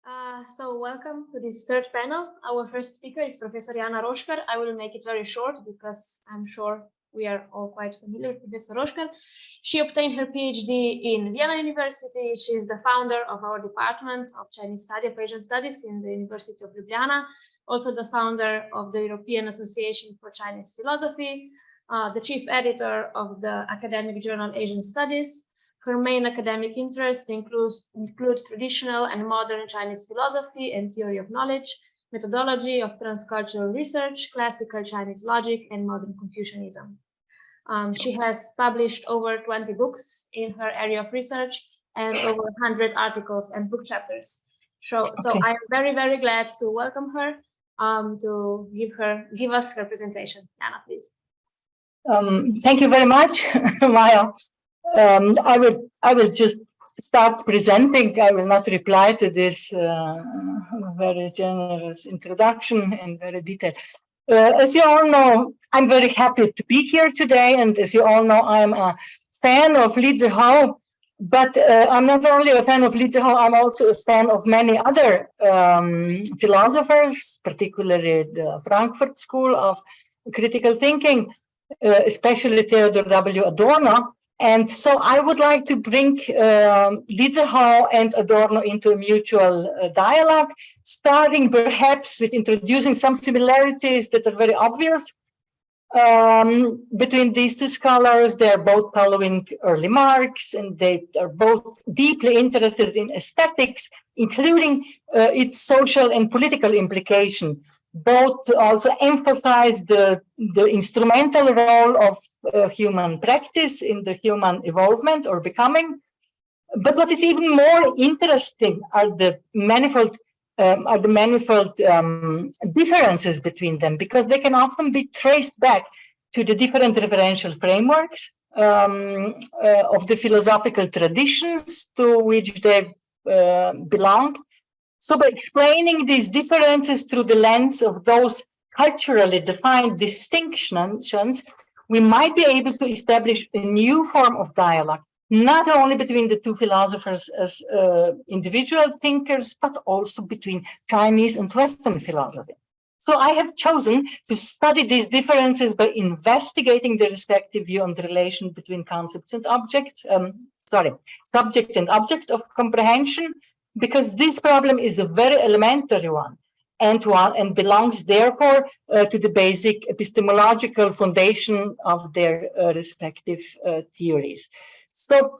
So welcome to this third panel. Our first speaker is Professor Jana Rošker. I will make it very short because I'm sure we are all quite familiar with Professor Rošker. She obtained her PhD in Vienna University. She's the founder of our Department of Chinese Study of Asian Studies in the University of Ljubljana, also the founder of the European Association for Chinese Philosophy, the chief editor of the academic journal Asian Studies. Her main academic interests include traditional and modern Chinese philosophy and theory of knowledge, methodology of transcultural research, classical Chinese logic, and modern Confucianism. She has published over 20 books in her area of research and over 100 articles and book chapters. So I am very, very glad to welcome her to give us her presentation. Jana, please. Thank you very much, Maya. I will just start presenting. I will not reply to this very generous introduction and very detailed. As you all know, I'm very happy to be here today, and as you all know, I'm a fan of Zehou. But I'm not only a fan of Zehou, I'm also a fan of many other philosophers, particularly the Frankfurt School of Critical Thinking, especially Theodor W. Adorno. And so I would like to bring Zehou and Adorno into a mutual dialogue, starting perhaps with introducing some similarities that are very obvious between these two scholars. They are both following early Marx, and they are both deeply interested in aesthetics, including its social and political implication. Both also emphasize the instrumental role of human practice in the human evolvement or becoming. But what is even more interesting are the manifold differences between them, because they can often be traced back to the different referential frameworks of the philosophical traditions to which they belong. So by explaining these differences through the lens of those culturally defined distinctions, we might be able to establish a new form of dialogue, not only between the two philosophers as individual thinkers, but also between Chinese and Western philosophy. So I have chosen to study these differences by investigating the respective view on the relation between concepts and objects, subject and object of comprehension, because this problem is a very elementary one and belongs therefore to the basic epistemological foundation of their respective theories. So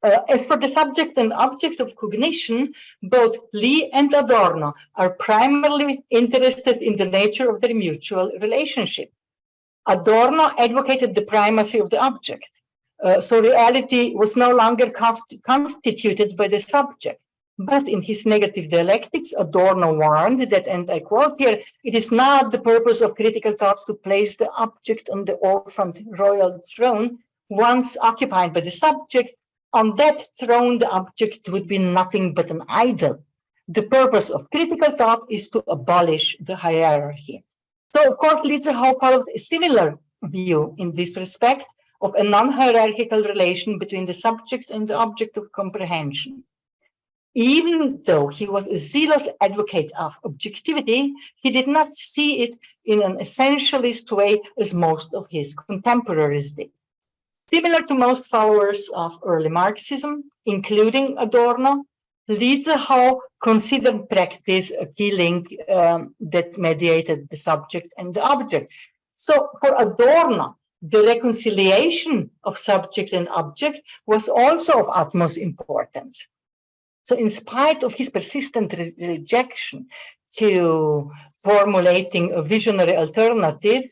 as for the subject and object of cognition, both Lee and Adorno are primarily interested in the nature of their mutual relationship. Adorno advocated the primacy of the object. So reality was no longer constituted by the subject. But in his negative dialectics, Adorno warned that, and I quote here, "It is not the purpose of critical thoughts to place the object on the orphaned royal throne. Once occupied by the subject, on that throne the object would be nothing but an idol. The purpose of critical thought is to abolish the hierarchy." So, of course, Zehou followed a similar view in this respect of a non-hierarchical relation between the subject and the object of comprehension. Even though he was a zealous advocate of objectivity, he did not see it in an essentialist way as most of his contemporaries did. Similar to most followers of early Marxism, including Adorno, Zehou considered practice a key link that mediated the subject and the object. So for Adorno, the reconciliation of subject and object was also of utmost importance. So in spite of his persistent rejection to formulating a visionary alternative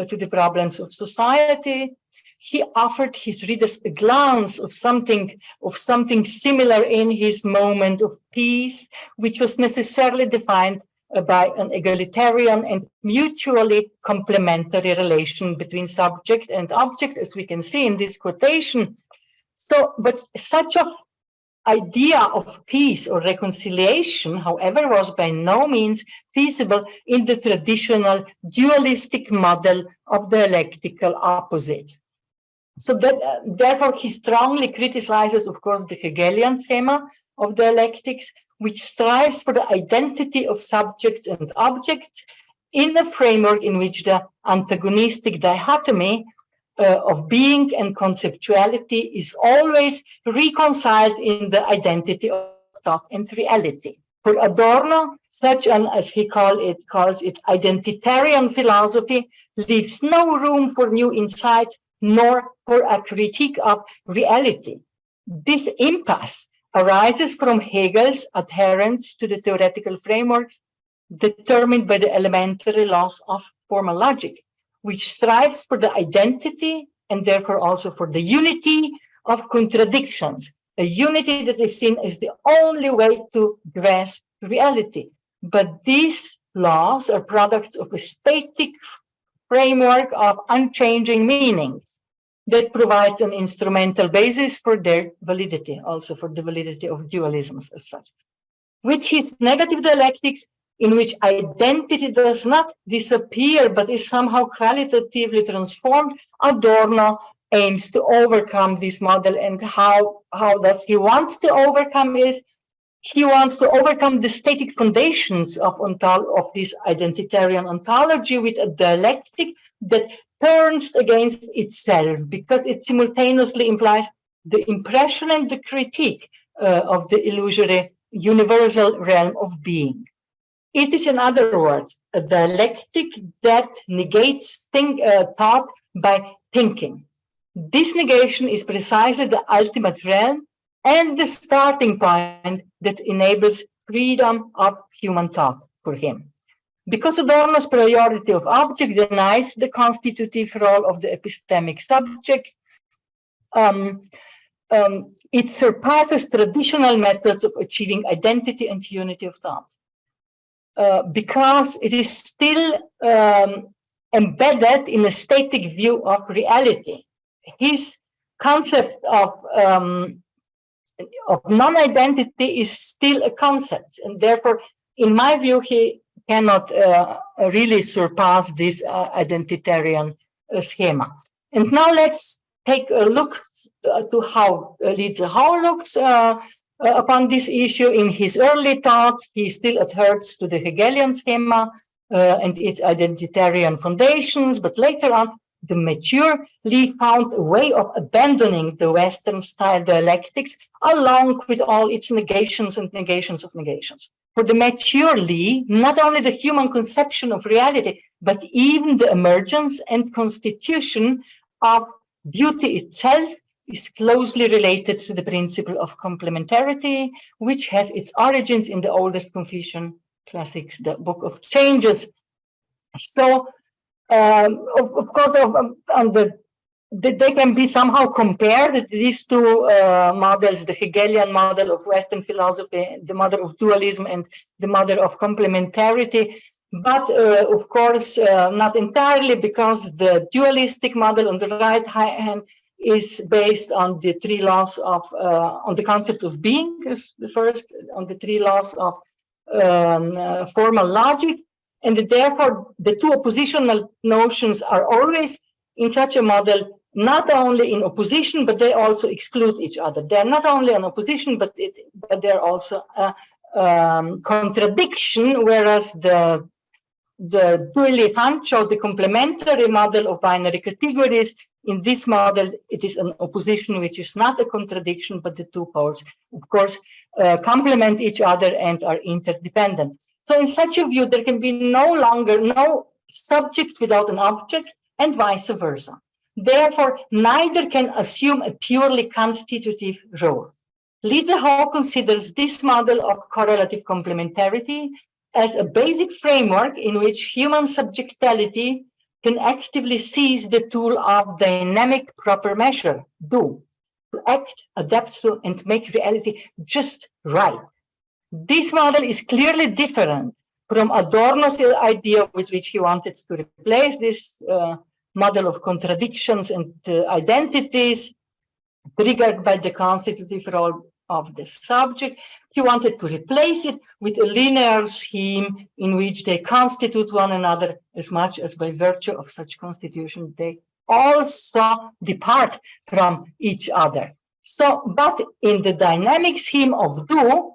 to the problems of society, he offered his readers a glance of something similar in his moment of peace, which was necessarily defined by an egalitarian and mutually complementary relation between subject and object, as we can see in this quotation. So, but such an idea of peace or reconciliation, however, was by no means feasible in the traditional dualistic model of dialectical opposites. So that, therefore, he strongly criticizes, of course, the Hegelian schema of dialectics, which strives for the identity of subjects and objects in a framework in which the antagonistic dichotomy of being and conceptuality is always reconciled in the identity of thought and reality. For Adorno, such an, as he calls it, identitarian philosophy leaves no room for new insights nor for a critique of reality. This impasse arises from Hegel's adherence to the theoretical frameworks determined by the elementary laws of formal logic, which strives for the identity and therefore also for the unity of contradictions, a unity that is seen as the only way to grasp reality. But these laws are products of a static framework of unchanging meanings that provides an instrumental basis for their validity, also for the validity of dualisms as such. With his negative dialectics, in which identity does not disappear but is somehow qualitatively transformed, Adorno aims to overcome this model. And how does he want to overcome it? He wants to overcome the static foundations of this identitarian ontology with a dialectic that turns against itself, because it simultaneously implies the impression and the critique of the illusory universal realm of being. It is, in other words, a dialectic that negates thought by thinking. This negation is precisely the ultimate realm and the starting point that enables freedom of human thought for him. Because Adorno's priority of object denies the constitutive role of the epistemic subject, it surpasses traditional methods of achieving identity and unity of thought. Because it is still embedded in a static view of reality. His concept of non-identity is still a concept, and therefore, in my view, he cannot really surpass this identitarian schema. And now let's take a look to how Zehou looks upon this issue. In his early thought, he still adheres to the Hegelian schema and its identitarian foundations, but later on, the mature Lee found a way of abandoning the Western-style dialectics along with all its negations and negations of negations. For the mature Lee, not only the human conception of reality, but even the emergence and constitution of beauty itself is closely related to the principle of complementarity, which has its origins in the oldest Confucian classics, the Book of Changes. So, of course, they can be somehow compared, these two models, the Hegelian model of Western philosophy, the model of dualism, and the model of complementarity. But, of course, not entirely, because the dualistic model on the right hand is based on the three laws of, on the concept of being, is the first, on the three laws of formal logic. And therefore, the two oppositional notions are always in such a model not only in opposition, but they also exclude each other. They're not only an opposition, but they're also a contradiction, whereas the dually functional, the complementary model of binary categories, in this model, it is an opposition which is not a contradiction, but the two poles, of course, complement each other and are interdependent. So in such a view, there can be no subject without an object, and vice versa. Therefore, neither can assume a purely constitutive role. Zehou considers this model of correlative complementarity as a basic framework in which human subjectivity can actively seize the tool of dynamic proper measure, to act, adapt to, and make reality just right. This model is clearly different from Adorno's idea with which he wanted to replace this model of contradictions and identities triggered by the constitutive role of the subject. He wanted to replace it with a linear scheme in which they constitute one another as much as by virtue of such constitution they also depart from each other. So, but in the dynamic scheme of do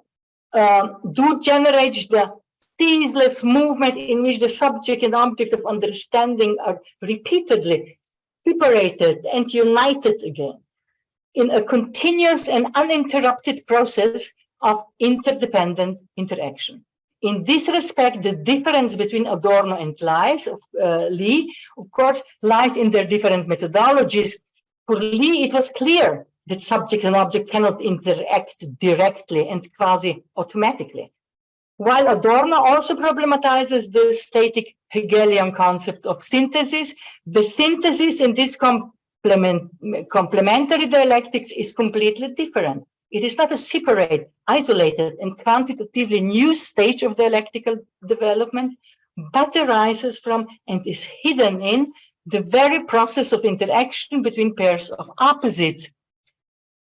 generates the ceaseless movement in which the subject and object of understanding are repeatedly separated and united again in a continuous and uninterrupted process of interdependent interaction. In this respect, the difference between Adorno and Lee, of course, lies in their different methodologies. For Lee, it was clear that subject and object cannot interact directly and quasi-automatically. While Adorno also problematizes the static Hegelian concept of synthesis, the synthesis in this complementary dialectics is completely different. It is not a separate, isolated, and quantitatively new stage of dialectical development, but arises from and is hidden in the very process of interaction between pairs of opposites.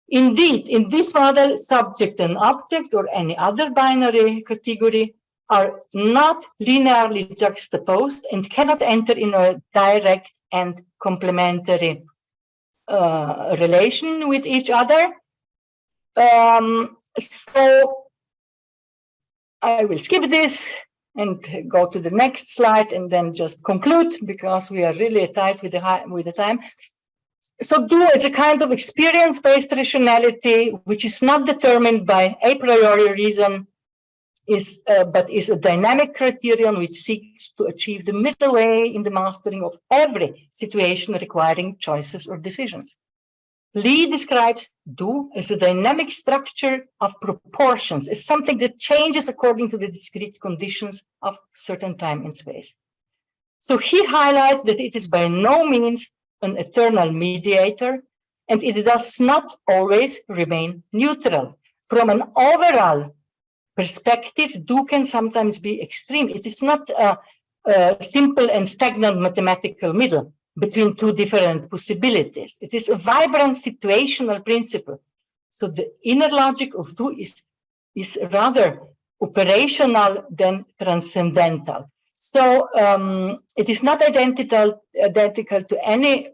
Indeed, in this model, subject and object, or any other binary category, are not linearly juxtaposed and cannot enter in a direct and complementary relation with each other. So I will skip this and go to the next slide and then just conclude, because we are really tight with the time. So do is a kind of experience-based rationality, which is not determined by a priori reason, but is a dynamic criterion which seeks to achieve the middle way in the mastering of every situation requiring choices or decisions. Lee describes do as a dynamic structure of proportions, as something that changes according to the discrete conditions of certain time and space. So he highlights that it is by no means an eternal mediator, and it does not always remain neutral. From an overall perspective, do can sometimes be extreme. It is not a simple and stagnant mathematical middle between two different possibilities. It is a vibrant situational principle. So the inner logic of do is rather operational than transcendental. So it is not identical to any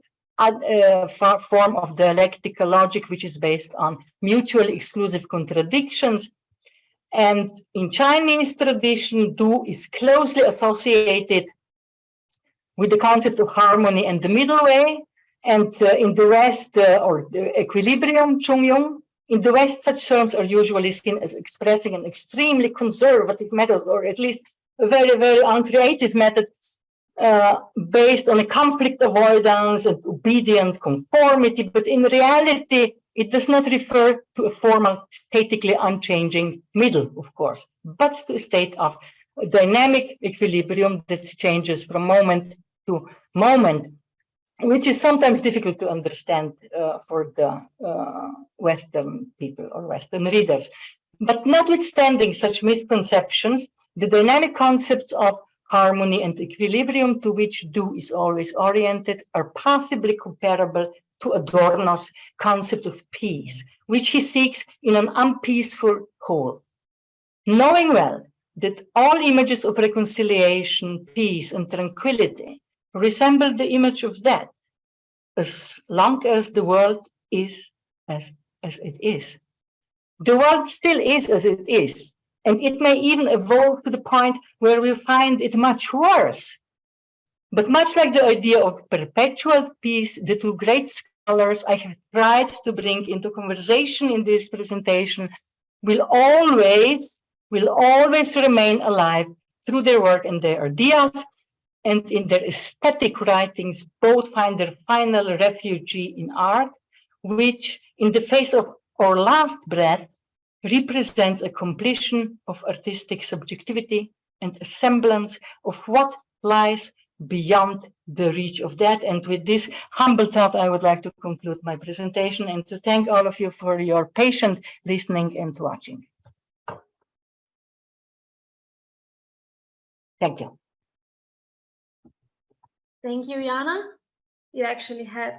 form of dialectical logic which is based on mutually exclusive contradictions. And in Chinese tradition, do is closely associated with the concept of harmony and the middle way. And in the West, or the equilibrium, Chung-Yung, in the West, such terms are usually seen as expressing an extremely conservative method, or at least a very, very uncreative method based on a conflict avoidance and obedient conformity. But in reality, it does not refer to a formal, statically unchanging middle, of course, but to a state of dynamic equilibrium that changes from moment to moment, which is sometimes difficult to understand for the Western people or Western readers. But notwithstanding such misconceptions, the dynamic concepts of harmony and equilibrium to which do is always oriented are possibly comparable to Adorno's concept of peace, which he seeks in an unpeaceful whole. Knowing well that all images of reconciliation, peace, and tranquility resemble the image of death, as long as the world is as it is. The world still is as it is, and it may even evolve to the point where we find it much worse. But much like the idea of perpetual peace, the two great scholars I have tried to bring into conversation in this presentation will always remain alive through their work and their ideas, and in their aesthetic writings both find their final refuge in art, which in the face of our last breath represents a completion of artistic subjectivity and a semblance of what lies beyond the reach of that. And with this humble thought, I would like to conclude my presentation and to thank all of you for your patient listening and watching. Thank you. Thank you, Jana. You actually had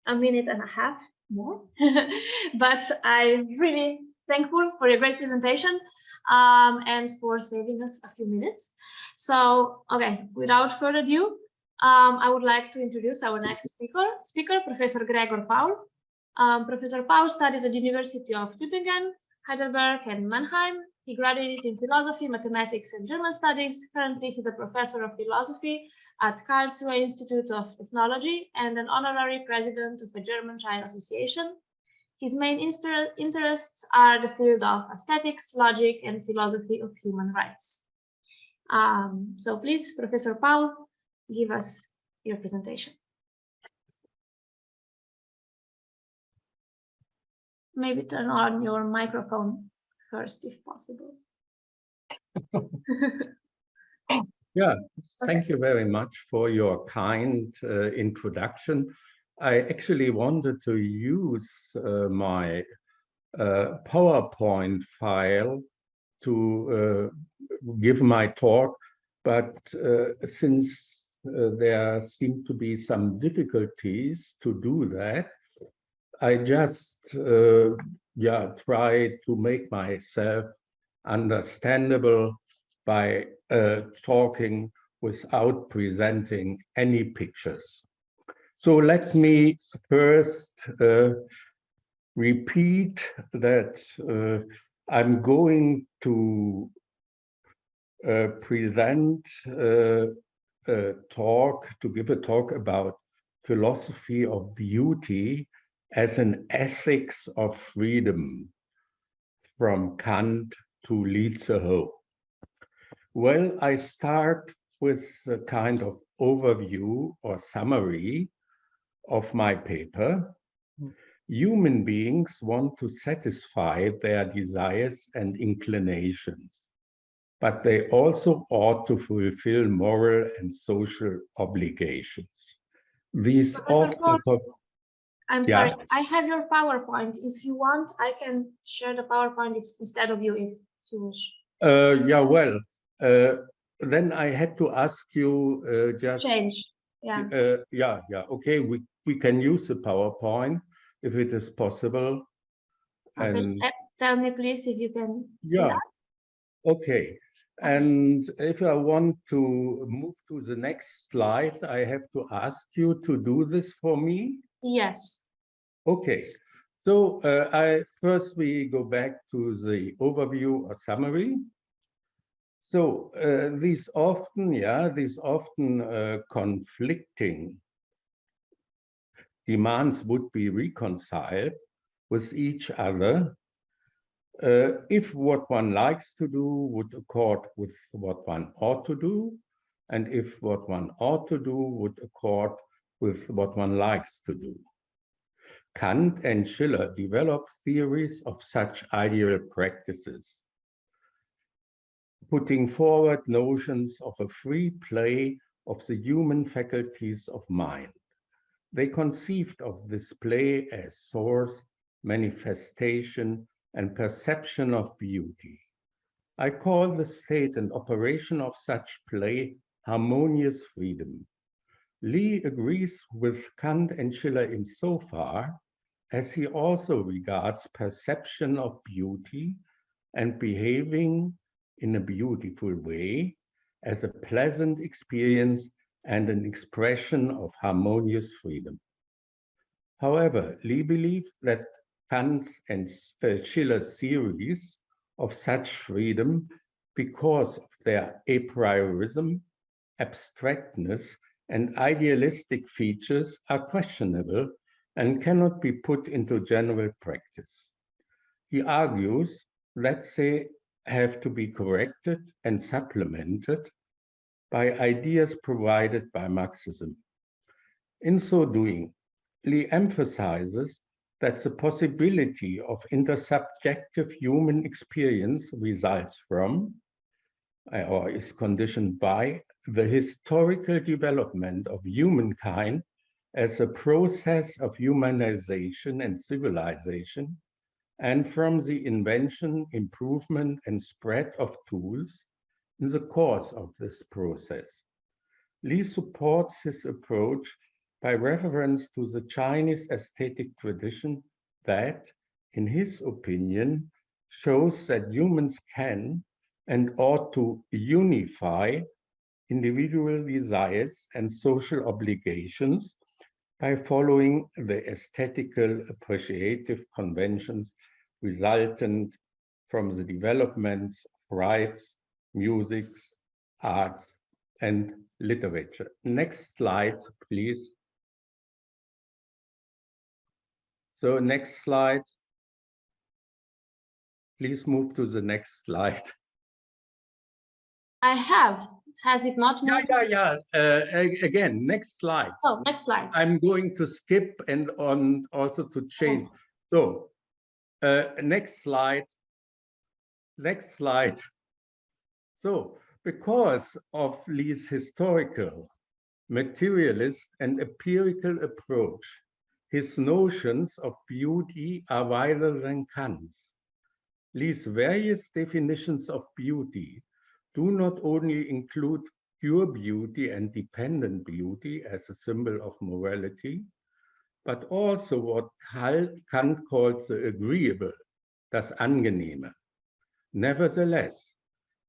a minute and a half more, but I'm really thankful for your great presentation and for saving us a few minutes. So, okay, without further ado, I would like to introduce our next speaker, Professor Gregor Pohl. Professor Pohl studied at the University of Tübingen, Heidelberg, and Mannheim. He graduated in philosophy, mathematics, and German studies. Currently, he's a professor of philosophy at Karlsruhe Institute of Technology and an honorary president of a German-China association. His main interests are the field of aesthetics, logic, and philosophy of human rights. So please, Professor Pohl, give us your presentation. Maybe turn on your microphone first, if possible. Yeah, thank you very much for your kind introduction. I actually wanted to use my PowerPoint file to give my talk, but since there seem to be some difficulties to do that, I just try to make myself understandable by talking without presenting any pictures. So let me first repeat that I'm going to present a talk, to give a talk about philosophy of beauty as an ethics of freedom from Kant to Zehou. Well, I start with a kind of overview or summary of my paper. Human beings want to satisfy their desires and inclinations, but they also ought to fulfill moral and social obligations. These often... I'm sorry, I have your PowerPoint. If you want, I can share the PowerPoint instead of you, if you wish. Yeah, well, then I had to ask you just... Change, yeah. Okay, we can use the PowerPoint if it is possible. Okay. And tell me, please, if you can see that. Okay. And if I want to move to the next slide, I have to ask you to do this for me? Yes. Okay. So we go back to the overview or summary. So these often conflicting demands would be reconciled with each other if what one likes to do would accord with what one ought to do, and if what one ought to do would accord with what one likes to do. Kant and Schiller developed theories of such ideal practices, putting forward notions of a free play of the human faculties of mind. They conceived of this play as source, manifestation, and perception of beauty. I call the state and operation of such play harmonious freedom. Lee agrees with Kant and Schiller insofar as he also regards perception of beauty and behaving in a beautiful way as a pleasant experience and an expression of harmonious freedom. However, Lee believed that Kant's and Schiller's theories of such freedom, because of their a priorism, abstractness, and idealistic features, are questionable and cannot be put into general practice. He argues that they have to be corrected and supplemented by ideas provided by Marxism. In so doing, Lee emphasizes that the possibility of intersubjective human experience results from, or is conditioned by, the historical development of humankind as a process of humanization and civilization, and from the invention, improvement, and spread of tools in the course of this process. Lee supports his approach by reference to the Chinese aesthetic tradition that, in his opinion, shows that humans can and ought to unify individual desires and social obligations by following the aesthetical appreciative conventions resultant from the developments of rites, musics, arts, and literature. Next slide, please. So next slide. Please move to the next slide. I have. Has it not moved? Yeah. Again, next slide. Oh, next slide. I'm going to skip and on also to change. So next slide. Next slide. So because of Lee's historical, materialist, and empirical approach, his notions of beauty are wider than Kant's. Lee's various definitions of beauty do not only include pure beauty and dependent beauty as a symbol of morality, but also what Kant calls the agreeable, das Angenehme. Nevertheless,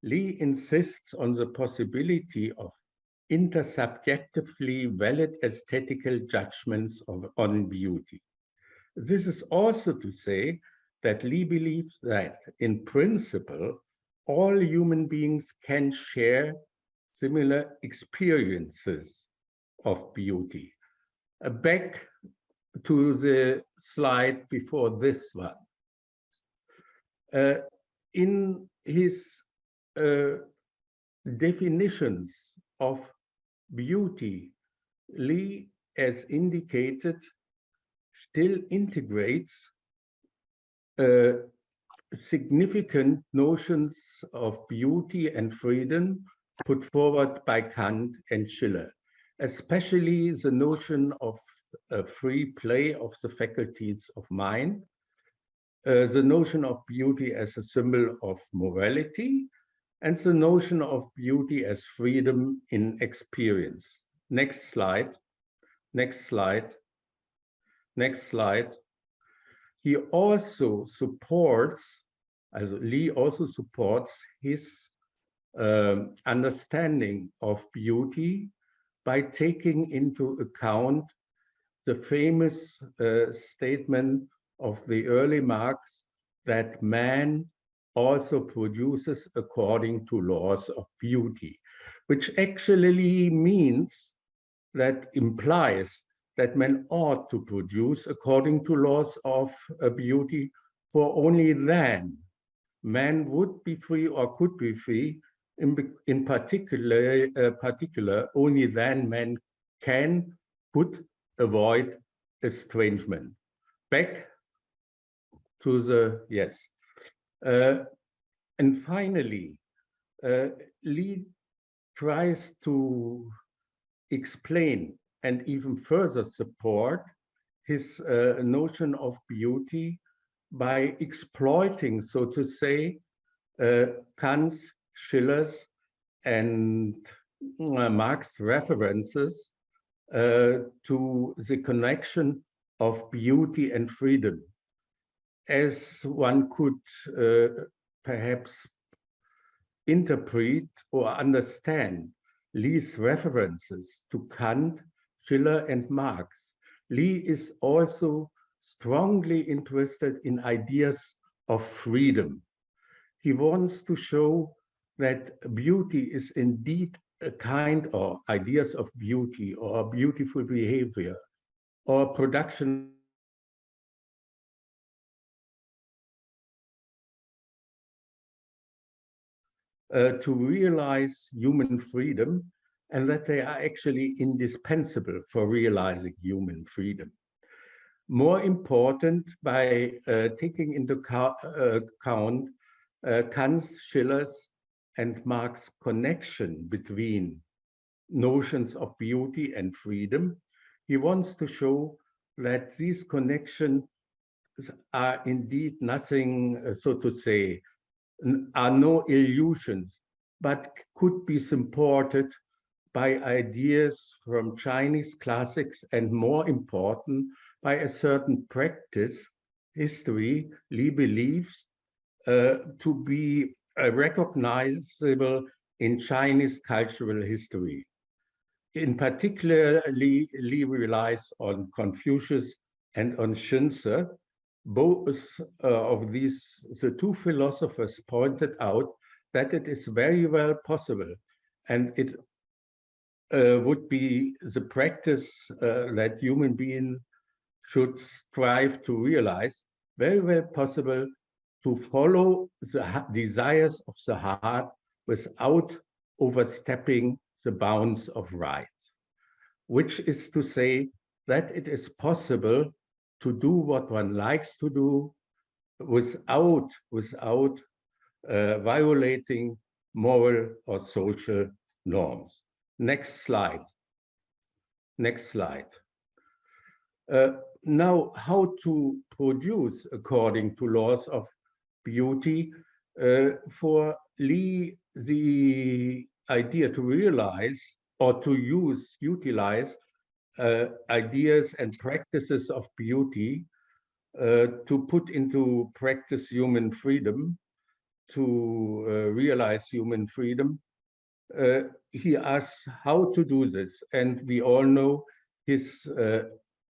Lee insists on the possibility of intersubjectively valid aesthetical judgments on beauty. This is also to say that Lee believes that, in principle, all human beings can share similar experiences of beauty. Back to the slide before this one. In his definitions of beauty, Lee, as indicated, still integrates significant notions of beauty and freedom put forward by Kant and Schiller, especially the notion of free play of the faculties of mind, the notion of beauty as a symbol of morality, and the notion of beauty as freedom in experience. Next slide. Next slide. Next slide. He also supports, Lee also supports his understanding of beauty by taking into account the famous statement of the early Marx that man also produces according to laws of beauty, which actually means, that implies that man ought to produce according to laws of beauty, for only then man would be free or could be free. In particular, only then man could avoid estrangement. Back to the, yes. And finally, Lee tries to explain and even further support his notion of beauty by exploiting, so to say, Kant's, Schiller's, and Marx's references to the connection of beauty and freedom. As one could perhaps interpret or understand Lee's references to Kant, Schiller, and Marx, Lee is also strongly interested in ideas of freedom. He wants to show that beauty is indeed a kind of ideas of beauty or beautiful behavior or production to realize human freedom, and that they are actually indispensable for realizing human freedom. More important, by taking into account Kant's, Schiller's, and Marx's connection between notions of beauty and freedom, he wants to show that these connections are indeed nothing, so to say, are no illusions, but could be supported by ideas from Chinese classics, and more important, by a certain practice, history, Lee believes to be recognizable in Chinese cultural history. in particular, Li relies on Confucius and on Xunzi. Both of these, the two philosophers pointed out that it is very well possible, and it would be the practice that human beings should strive to realize, very well possible to follow the desires of the heart without overstepping the bounds of right, which is to say that it is possible to do what one likes to do without violating moral or social norms. Next slide. Next slide. Now, how to produce according to laws of beauty? For Li, the idea to realize or to utilize ideas and practices of beauty to put into practice human freedom, to realize human freedom. He asks how to do this, and we all know his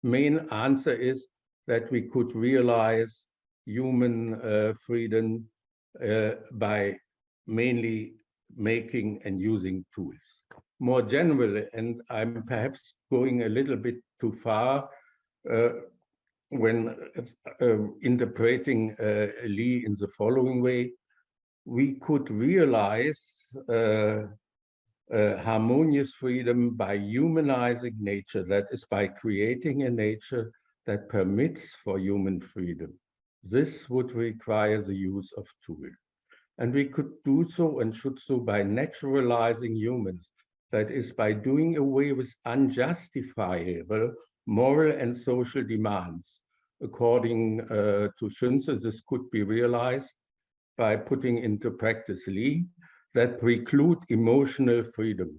main answer is that we could realize human freedom by mainly making and using tools. More generally, and I'm perhaps going a little bit too far when interpreting Li in the following way, we could realize harmonious freedom by humanizing nature, that is, by creating a nature that permits for human freedom. This would require the use of tools. And we could do so and should so by naturalizing humans, that is, by doing away with unjustifiable moral and social demands. According to Xunzi, this could be realized by putting into practice Li, that preclude emotional freedom.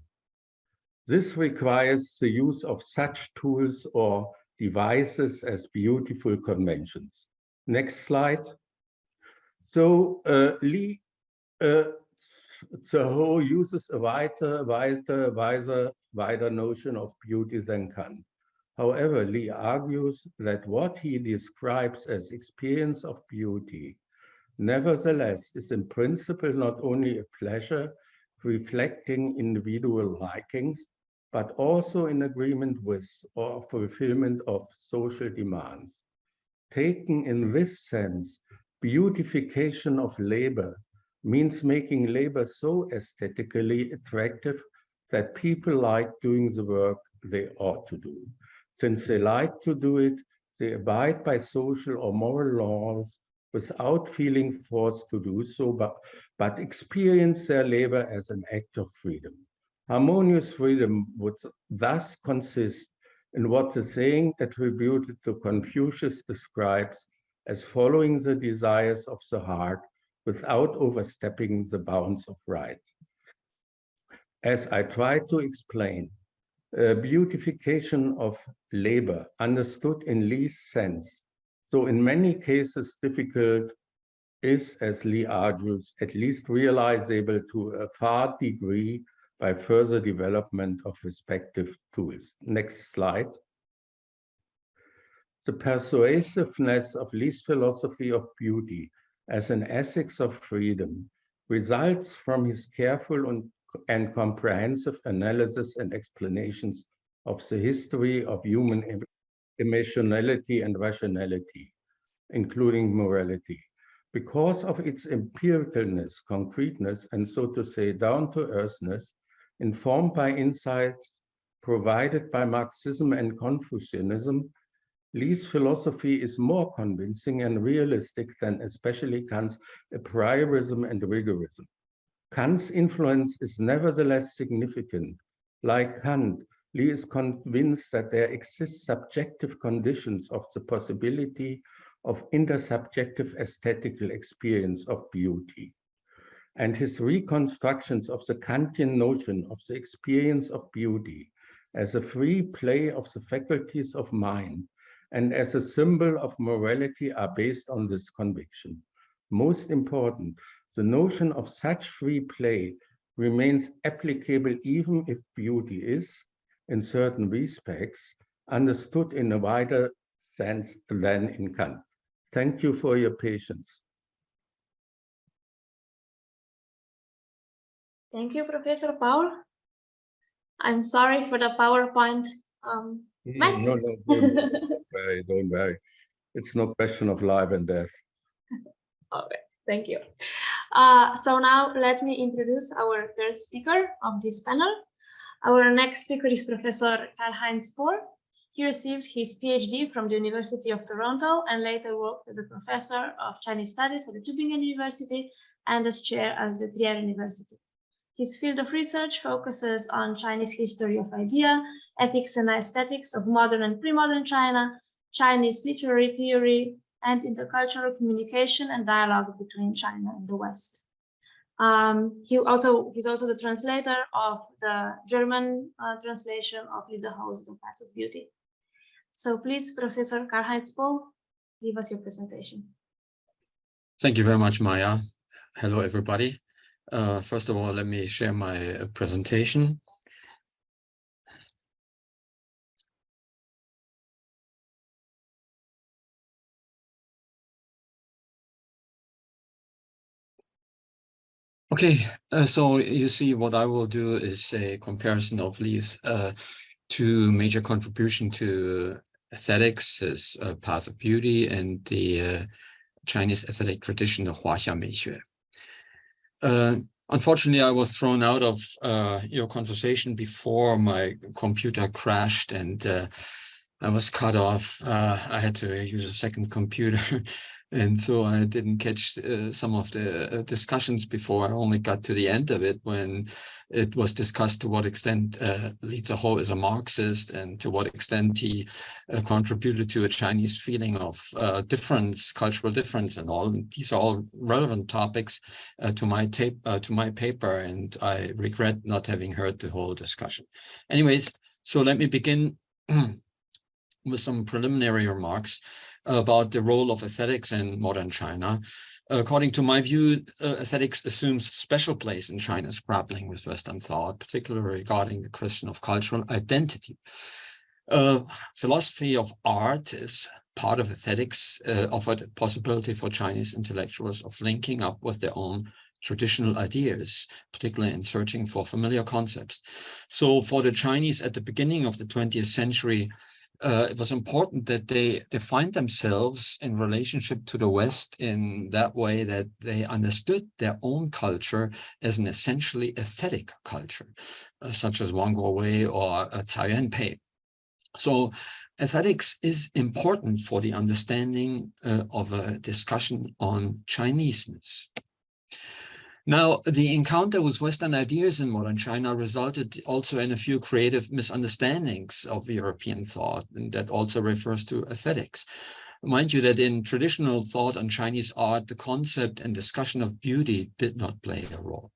This requires the use of such tools or devices as beautiful conventions. Next slide. So Li Zehou uses a wider notion of beauty than Kant. However, Li argues that what he describes as experience of beauty nevertheless is in principle not only a pleasure reflecting individual likings, but also in agreement with or fulfillment of social demands. Taken in this sense, beautification of labor means making labor so aesthetically attractive that people like doing the work they ought to do. Since they like to do it, they abide by social or moral laws without feeling forced to do so, but experience their labor as an act of freedom. Harmonious freedom would thus consist in what the saying attributed to Confucius describes as following the desires of the heart without overstepping the bounds of right. As I tried to explain, beautification of labor, understood in Li's sense, so in many cases difficult, is, as Li argues, at least realizable to a far degree by further development of respective tools. Next slide. The persuasiveness of Li's philosophy of beauty as an ethics of freedom results from his careful and comprehensive analysis and explanations of the history of human emotionality and rationality, including morality. Because of its empiricalness, concreteness, and so to say, down-to-earthness, informed by insights provided by Marxism and Confucianism, Li's philosophy is more convincing and realistic than especially Kant's a priorism and rigorism. Kant's influence is nevertheless significant. Like Kant, Li is convinced that there exist subjective conditions of the possibility of intersubjective aesthetical experience of beauty. And his reconstructions of the Kantian notion of the experience of beauty as a free play of the faculties of mind and as a symbol of morality are based on this conviction. Most important, the notion of such free play remains applicable even if beauty is, in certain respects, understood in a wider sense than in Kant. Thank you for your patience. Thank you, Professor Pohl. I'm sorry for the PowerPoint mess. No, don't worry. It's no question of life and death. Okay, thank you. So now let me introduce our third speaker of this panel. Our next speaker is Professor Karl-Heinz Pohl. He received his PhD from the University of Toronto and later worked as a professor of Chinese studies at the Tübingen University and as chair at the Trier University. His field of research focuses on Chinese history of idea, ethics and aesthetics of modern and pre-modern China, Chinese literary theory, and intercultural communication and dialogue between China and the West. He's also the translator of the German translation of Zehou's The Path of Beauty. So please, Professor Karl-Heinz Pohl, give us your presentation. Thank you very much, Maya. Hello, everybody. First of all, let me share my presentation. Okay, so you see what I will do is a comparison of these two major contributions to aesthetics as Path of Beauty and the Chinese aesthetic tradition of Huaxia Meixue. Unfortunately, I was thrown out of your conversation before my computer crashed and I was cut off. I had to use a second computer. And so I didn't catch some of the discussions before. I only got to the end of it when it was discussed to what extent Li Zehou is a Marxist and to what extent he contributed to a Chinese feeling of difference, cultural difference and all. And these are all relevant topics to my paper, and I regret not having heard the whole discussion. Anyways, so let me begin with some preliminary remarks about the role of aesthetics in modern China. According to my view, aesthetics assumes a special place in China's grappling with Western thought, particularly regarding the question of cultural identity. Philosophy of art is part of aesthetics, offered a possibility for Chinese intellectuals of linking up with their own traditional ideas, particularly in searching for familiar concepts. So for the Chinese at the beginning of the 20th century, it was important that they defined themselves in relationship to the West in that way that they understood their own culture as an essentially aesthetic culture, such as Wang Guowei or Cai Yuanpei. So aesthetics is important for the understanding of a discussion on Chineseness. Now, the encounter with Western ideas in modern China resulted also in a few creative misunderstandings of European thought, and that also refers to aesthetics. Mind you that in traditional thought on Chinese art, the concept and discussion of beauty did not play a role.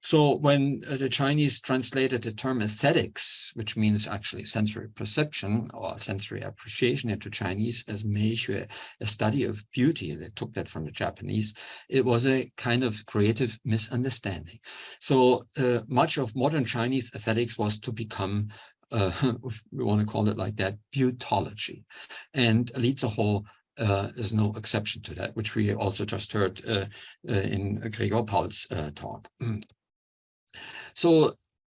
So when the Chinese translated the term aesthetics, which means actually sensory perception or sensory appreciation into Chinese as meixue, a study of beauty, they took that from the Japanese, it was a kind of creative misunderstanding. So much of modern Chinese aesthetics was to become, if we want to call it like that, beautology. And Li Zehou is no exception to that, which we also just heard in Gregor Paul's talk. So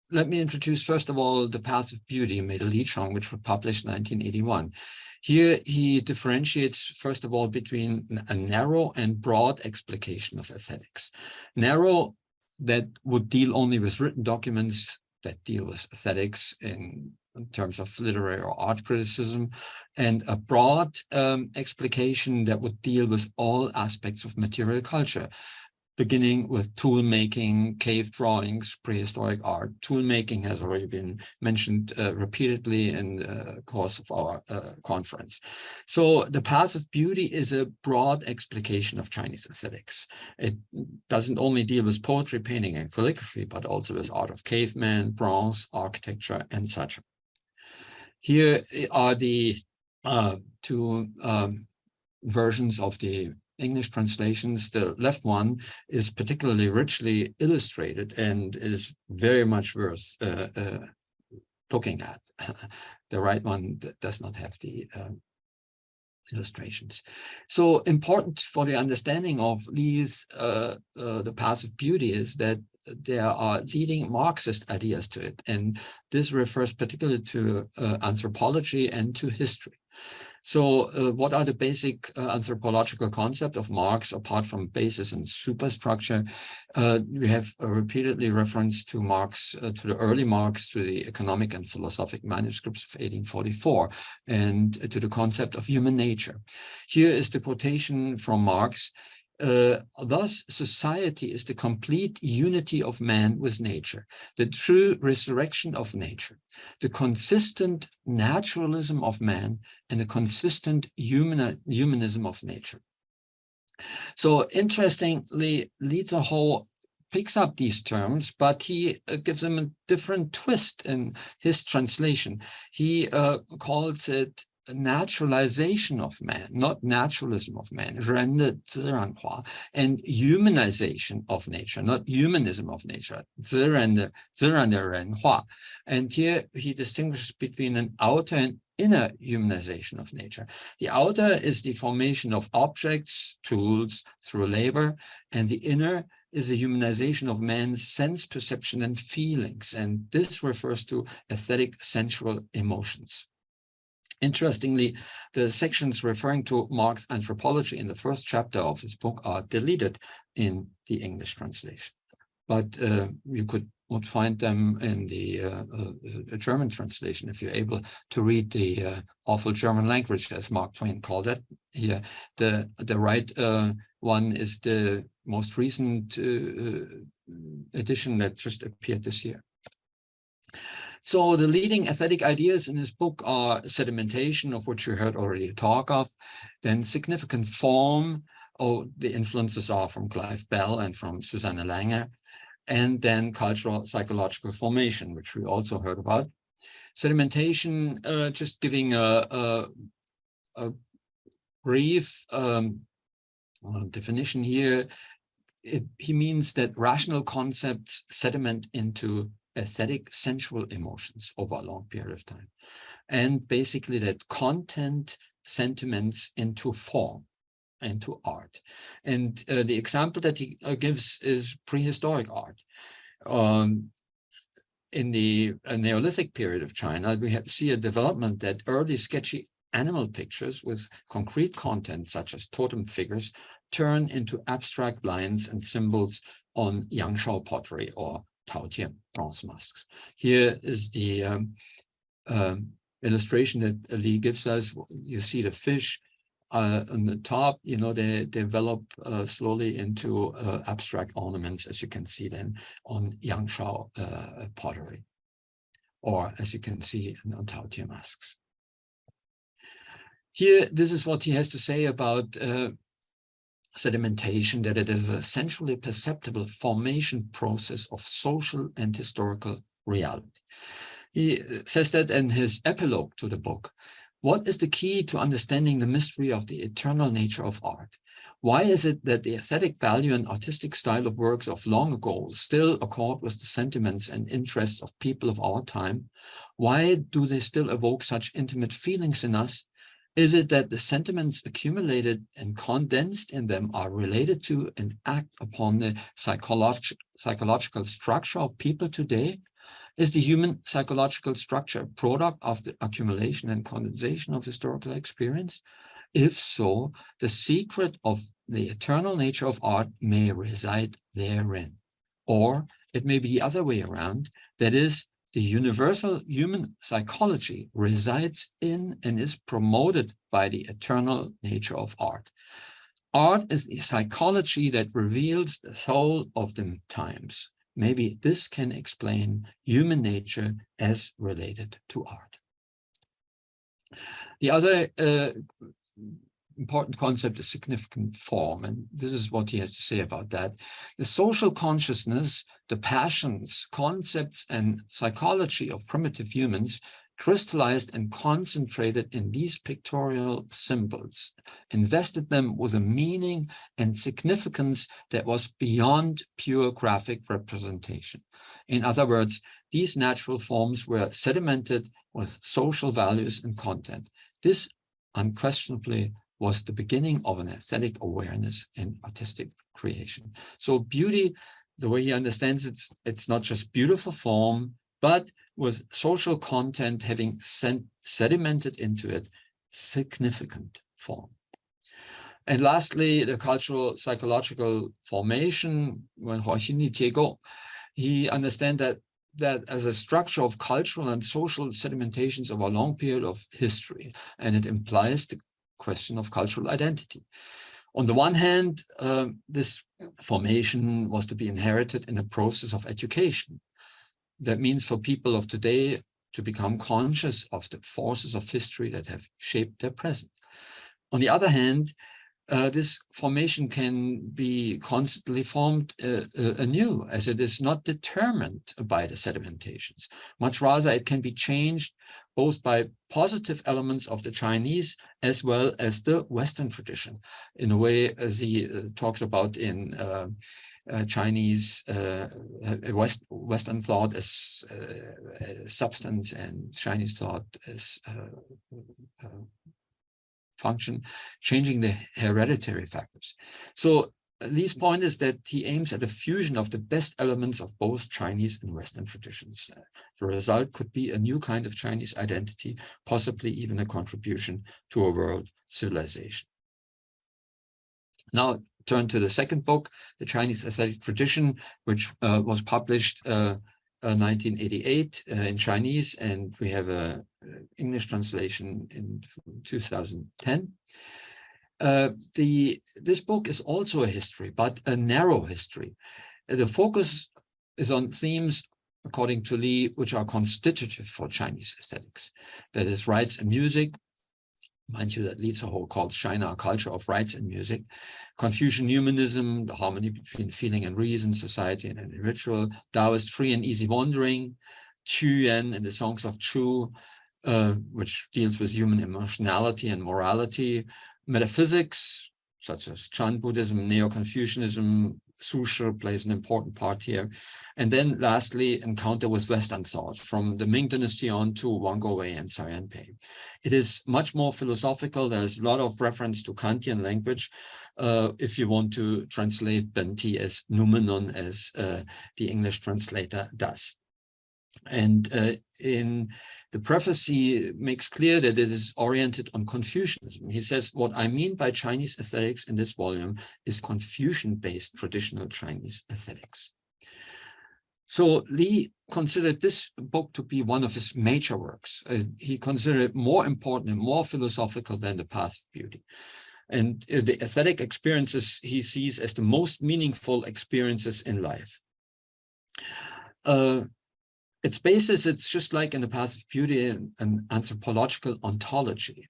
let me introduce, first of all, The Path of Beauty, Mei Li Chong, which was published in 1981. Here he differentiates, first of all, between a narrow and broad explication of aesthetics. Narrow, that would deal only with written documents that deal with aesthetics in terms of literary or art criticism, and a broad explication that would deal with all aspects of material culture, beginning with tool making, cave drawings, prehistoric art. Tool making has already been mentioned repeatedly in the course of our conference. So The Path of Beauty is a broad explication of Chinese aesthetics. It doesn't only deal with poetry, painting, and calligraphy, but also with art of caveman, bronze, architecture, and such. Here are the two versions of the English translations. The left one is particularly richly illustrated and is very much worth looking at. The right one does not have the illustrations. So important for the understanding of Li's The Path of Beauty is that there are leading Marxist ideas to it, and this refers particularly to anthropology and to history. So what are the basic anthropological concepts of Marx apart from basis and superstructure? We have repeatedly reference to Marx, to the early Marx, to the economic and philosophic manuscripts of 1844, and to the concept of human nature. Here is the quotation from Marx. Thus, society is the complete unity of man with nature, the true resurrection of nature, the consistent naturalism of man, and the consistent humanism of nature. So interestingly, Zehou picks up these terms, but he gives them a different twist in his translation. He calls it naturalization of man, not naturalism of man, 人的自然化, and humanization of nature, not humanism of nature, 自然的人化. And here he distinguishes between an outer and inner humanization of nature. The outer is the formation of objects, tools, through labor, and the inner is the humanization of man's sense, perception, and feelings. And this refers to aesthetic sensual emotions. Interestingly, the sections referring to Marx anthropology in the first chapter of his book are deleted in the English translation, but you could not find them in the German translation if you're able to read the awful German language, as Mark Twain called it. Here, the right one is the most recent edition that just appeared this year. So the leading aesthetic ideas in his book are sedimentation, of which you heard already talk of, then significant form. Oh, the influences are from Clive Bell and from Susanne Lange, and then cultural psychological formation, which we also heard about. Sedimentation, just giving a brief definition here, he means that rational concepts sediment into aesthetic sensual emotions over a long period of time, and basically that content sentiments into form, into art. And the example that he gives is prehistoric art. In the Neolithic period of China, we see a development that early sketchy animal pictures with concrete content such as totem figures turn into abstract lines and symbols on Yangshao pottery or Taotian bronze masks. Here is the illustration that Li gives us. You see the fish on the top, you know, they develop slowly into abstract ornaments, as you can see then on Yangshao pottery, or as you can see on Taotian masks. Here, this is what he has to say about sedimentation, that it is a sensually perceptible formation process of social and historical reality. He says that in his epilogue to the book. What is the key to understanding the mystery of the eternal nature of art? Why is it that the aesthetic value and artistic style of works of long ago still accord with the sentiments and interests of people of our time? Why do they still evoke such intimate feelings in us? Is it that the sentiments accumulated and condensed in them are related to and act upon the psychological structure of people today? Is the human psychological structure a product of the accumulation and condensation of historical experience? If so, the secret of the eternal nature of art may reside therein. Or it may be the other way around, that is, the universal human psychology resides in and is promoted by the eternal nature of art. Art is the psychology that reveals the soul of the times. Maybe this can explain human nature as related to art. The other important concept is significant form, and this is what he has to say about that. The social consciousness, the passions, concepts, and psychology of primitive humans crystallized and concentrated in these pictorial symbols, invested them with a meaning and significance that was beyond pure graphic representation. In other words, these natural forms were sedimented with social values and content. This unquestionably was the beginning of an aesthetic awareness in artistic creation. So beauty, the way he understands it, it's not just beautiful form, but with social content having sedimented into it significant form. And lastly, the cultural psychological formation, when he understands that as a structure of cultural and social sedimentations over a long period of history, and it implies the question of cultural identity. On the one hand, this formation was to be inherited in a process of education. That means for people of today to become conscious of the forces of history that have shaped their present. On the other hand, this formation can be constantly formed anew, as it is not determined by the sedimentations. Much rather, it can be changed both by positive elements of the Chinese as well as the Western tradition, in a way as he talks about in Chinese Western thought as substance and Chinese thought as function, changing the hereditary factors. So Lee's point is that he aims at a fusion of the best elements of both Chinese and Western traditions. The result could be a new kind of Chinese identity, possibly even a contribution to a world civilization. Now turn to the second book, The Chinese Aesthetic Tradition, which was published 1988 in Chinese, and we have a English translation in 2010. This book is also a history, but a narrow history. The focus is on themes, according to Lee, which are constitutive for Chinese aesthetics. That is, rites and music. Mind you that Zehou calls China a culture of rites and music. Confucian humanism, the harmony between feeling and reason, society and ritual. Taoist free and easy wandering. Quyuan and the songs of Chu, which deals with human emotionality and morality. Metaphysics, such as Chan Buddhism, Neo-Confucianism, Sushi plays an important part here. And then lastly, encounter with Western thought, from the Ming Dynasty on to Wang Guowei and Tsai Yen-pei. It is much more philosophical. There's a lot of reference to Kantian language, if you want to translate Benti as noumenon, as the English translator does. And in the preface, he makes clear that it is oriented on Confucianism. He says, what I mean by Chinese aesthetics in this volume is Confucian-based traditional Chinese aesthetics. So Lee considered this book to be one of his major works. He considered it more important and more philosophical than The Path of Beauty. And the aesthetic experiences he sees as the most meaningful experiences in life. Its basis, it's just like in The Path of Beauty, an anthropological ontology.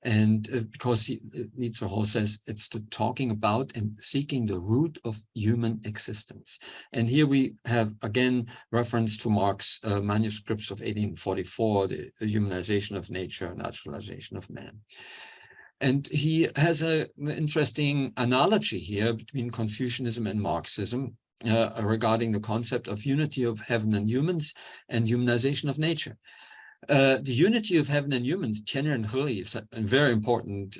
And because Zehou says it's the talking about and seeking the root of human existence. And here we have, again, reference to Marx's manuscripts of 1844, the humanization of nature, naturalization of man. And he has an interesting analogy here between Confucianism and Marxism, regarding the concept of unity of heaven and humans and humanization of nature. The unity of heaven and humans, Tianren and Heli, is a very important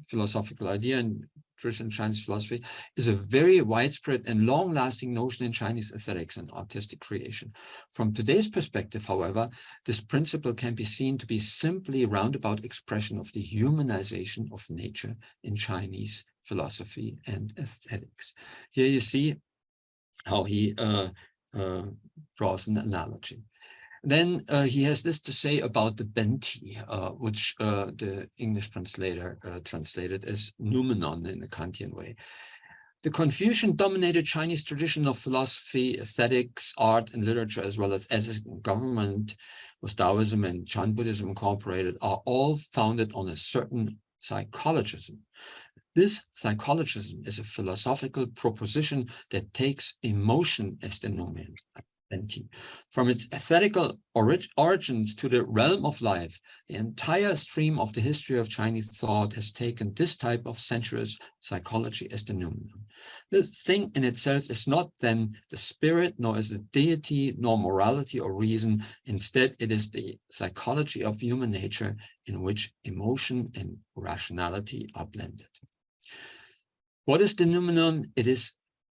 philosophical idea in traditional Chinese philosophy, is a very widespread and long-lasting notion in Chinese aesthetics and artistic creation. From today's perspective, however, this principle can be seen to be simply a roundabout expression of the humanization of nature in Chinese philosophy and aesthetics. Here you see how he draws an analogy. Then he has this to say about the Benti, which the English translator translated as noumenon in a Kantian way. The Confucian-dominated Chinese tradition of philosophy, aesthetics, art, and literature, as well as government, with Taoism and Chan Buddhism incorporated, are all founded on a certain psychologism. This psychologism is a philosophical proposition that takes emotion as the noumen, From its aesthetical origins to the realm of life, the entire stream of the history of Chinese thought has taken this type of sensuous psychology as the noumenon. This thing in itself is not then the spirit, nor is it deity, nor morality or reason. Instead, it is the psychology of human nature in which emotion and rationality are blended. What is the noumenon? It is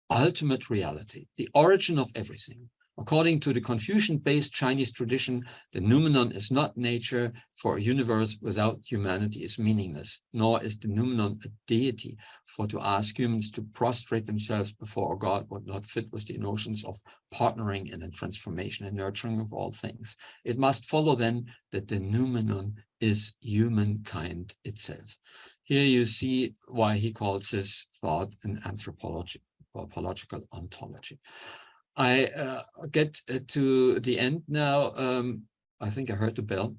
ultimate reality, the origin of everything. According to the Confucian-based Chinese tradition, the noumenon is not nature, for a universe without humanity is meaningless, nor is the noumenon a deity, for to ask humans to prostrate themselves before a god would not fit with the notions of partnering and transformation and nurturing of all things. It must follow then that the noumenon is humankind itself. Here you see why he calls his thought an anthropological ontology. I get to the end now. I think I heard the bell.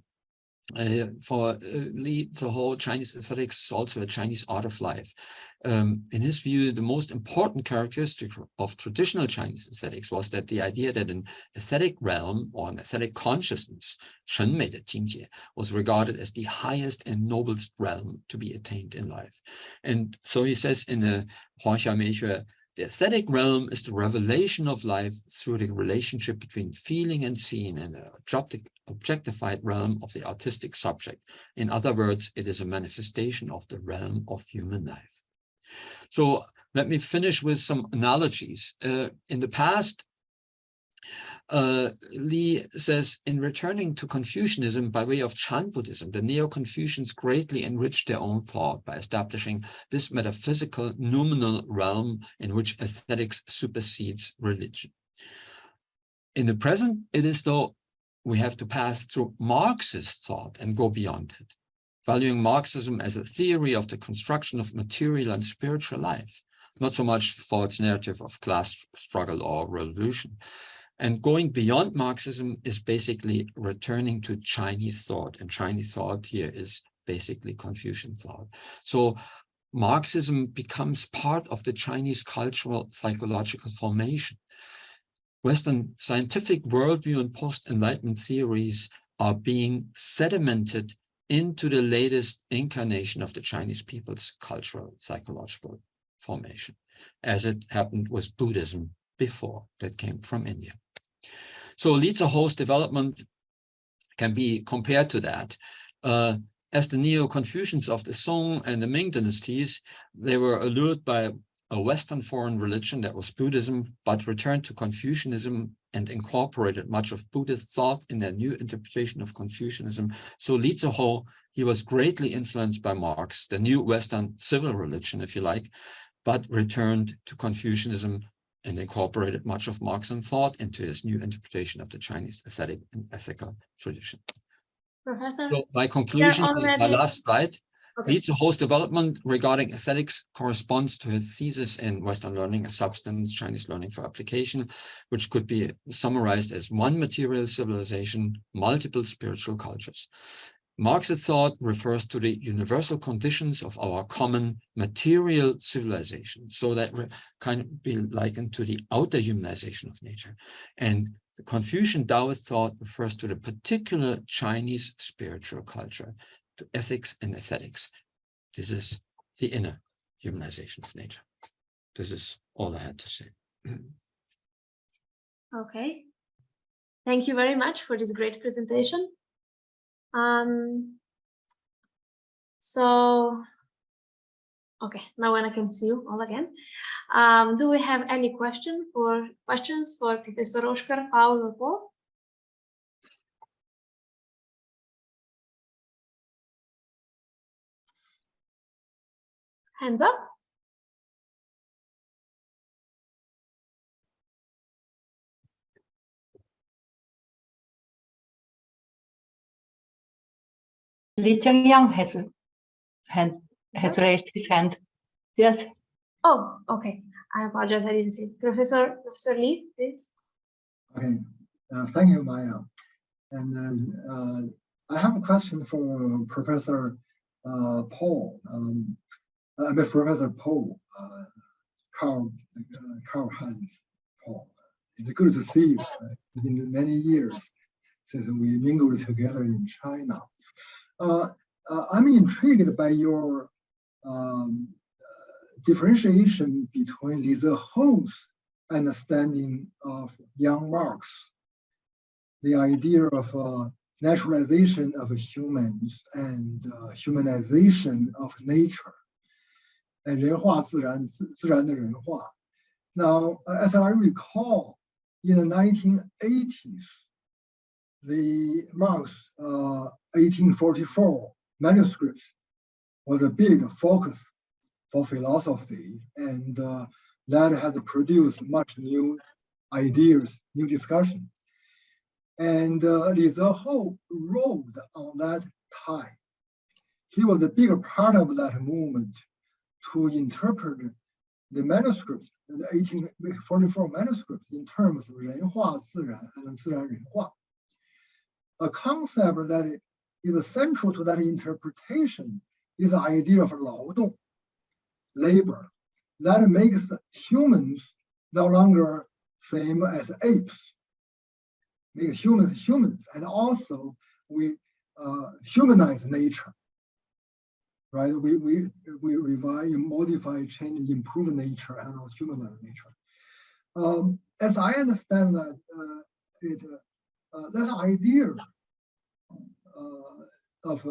For Li Zehou, Chinese aesthetics is also a Chinese art of life. In his view, the most important characteristic of traditional Chinese aesthetics was that the idea that an aesthetic realm or an aesthetic consciousness, 审美的境界, was regarded as the highest and noblest realm to be attained in life. And so he says in the Huang Xiaomei Xue, the aesthetic realm is the revelation of life through the relationship between feeling and seeing, and the objectified realm of the artistic subject. In other words, it is a manifestation of the realm of human life. So let me finish with some analogies. In the past, Li says, in returning to Confucianism by way of Chan Buddhism, the Neo-Confucians greatly enriched their own thought by establishing this metaphysical noumenal realm in which aesthetics supersedes religion. In the present, it is though we have to pass through Marxist thought and go beyond it, valuing Marxism as a theory of the construction of material and spiritual life, not so much for its narrative of class struggle or revolution. And going beyond Marxism is basically returning to Chinese thought, and Chinese thought here is basically Confucian thought. So Marxism becomes part of the Chinese cultural psychological formation. Western scientific worldview and post-Enlightenment theories are being sedimented into the latest incarnation of the Chinese people's cultural psychological formation, as it happened with Buddhism before that came from India. So Li Zehou's development can be compared to that. As the Neo-Confucians of the Song and the Ming dynasties, they were allured by a Western foreign religion that was Buddhism, but returned to Confucianism and incorporated much of Buddhist thought in their new interpretation of Confucianism. So Li Zehou, he was greatly influenced by Marx, the new Western civil religion, if you like, but returned to Confucianism and incorporated much of Marxian thought into his new interpretation of the Chinese aesthetic and ethical tradition. Professor, so my conclusion is my last slide. Okay. Li Zehou's development regarding aesthetics corresponds to his thesis in Western learning as substance, Chinese learning for application, which could be summarized as one material civilization, multiple spiritual cultures. Marxist thought refers to the universal conditions of our common material civilization, so that can be likened to the outer humanization of nature. And the Confucian Taoist thought refers to the particular Chinese spiritual culture, to ethics and aesthetics. This is the inner humanization of nature. This is all I had to say. Okay. Thank you very much for this great presentation. So, okay, now when I can see you all again. Do we have any questions for Professor Rošker, Pohl, or Pohl? Hands up. Li Chengyang has raised his hand. Yes. Oh, okay. I apologize. I didn't see it. Professor Li, please. Okay. Thank you, Maya. And I have a question for Professor Pohl. Professor Pohl, Karl-Heinz Pohl. It's good to see you. It's been many years since we mingled together in China. I'm intrigued by your differentiation between Zehou's understanding of young Marx, the idea of naturalization of humans and humanization of nature, and 人化自然，自然的人化. Now, as I recall, in the 1980s, the Marx 1844 manuscripts was a big focus for philosophy, and that has produced much new ideas, new discussion. And Zehou rode on that tide. He was a bigger part of that movement to interpret the manuscripts, the 1844 manuscripts, in terms of 人化自然 and 自然人化. A concept that is central to that interpretation is the idea of 劳动, labor, that makes humans no longer same as apes. Make humans, and also we humanize nature, right? We revise, modify, change, improve nature, and humanize nature. As I understand that, that idea of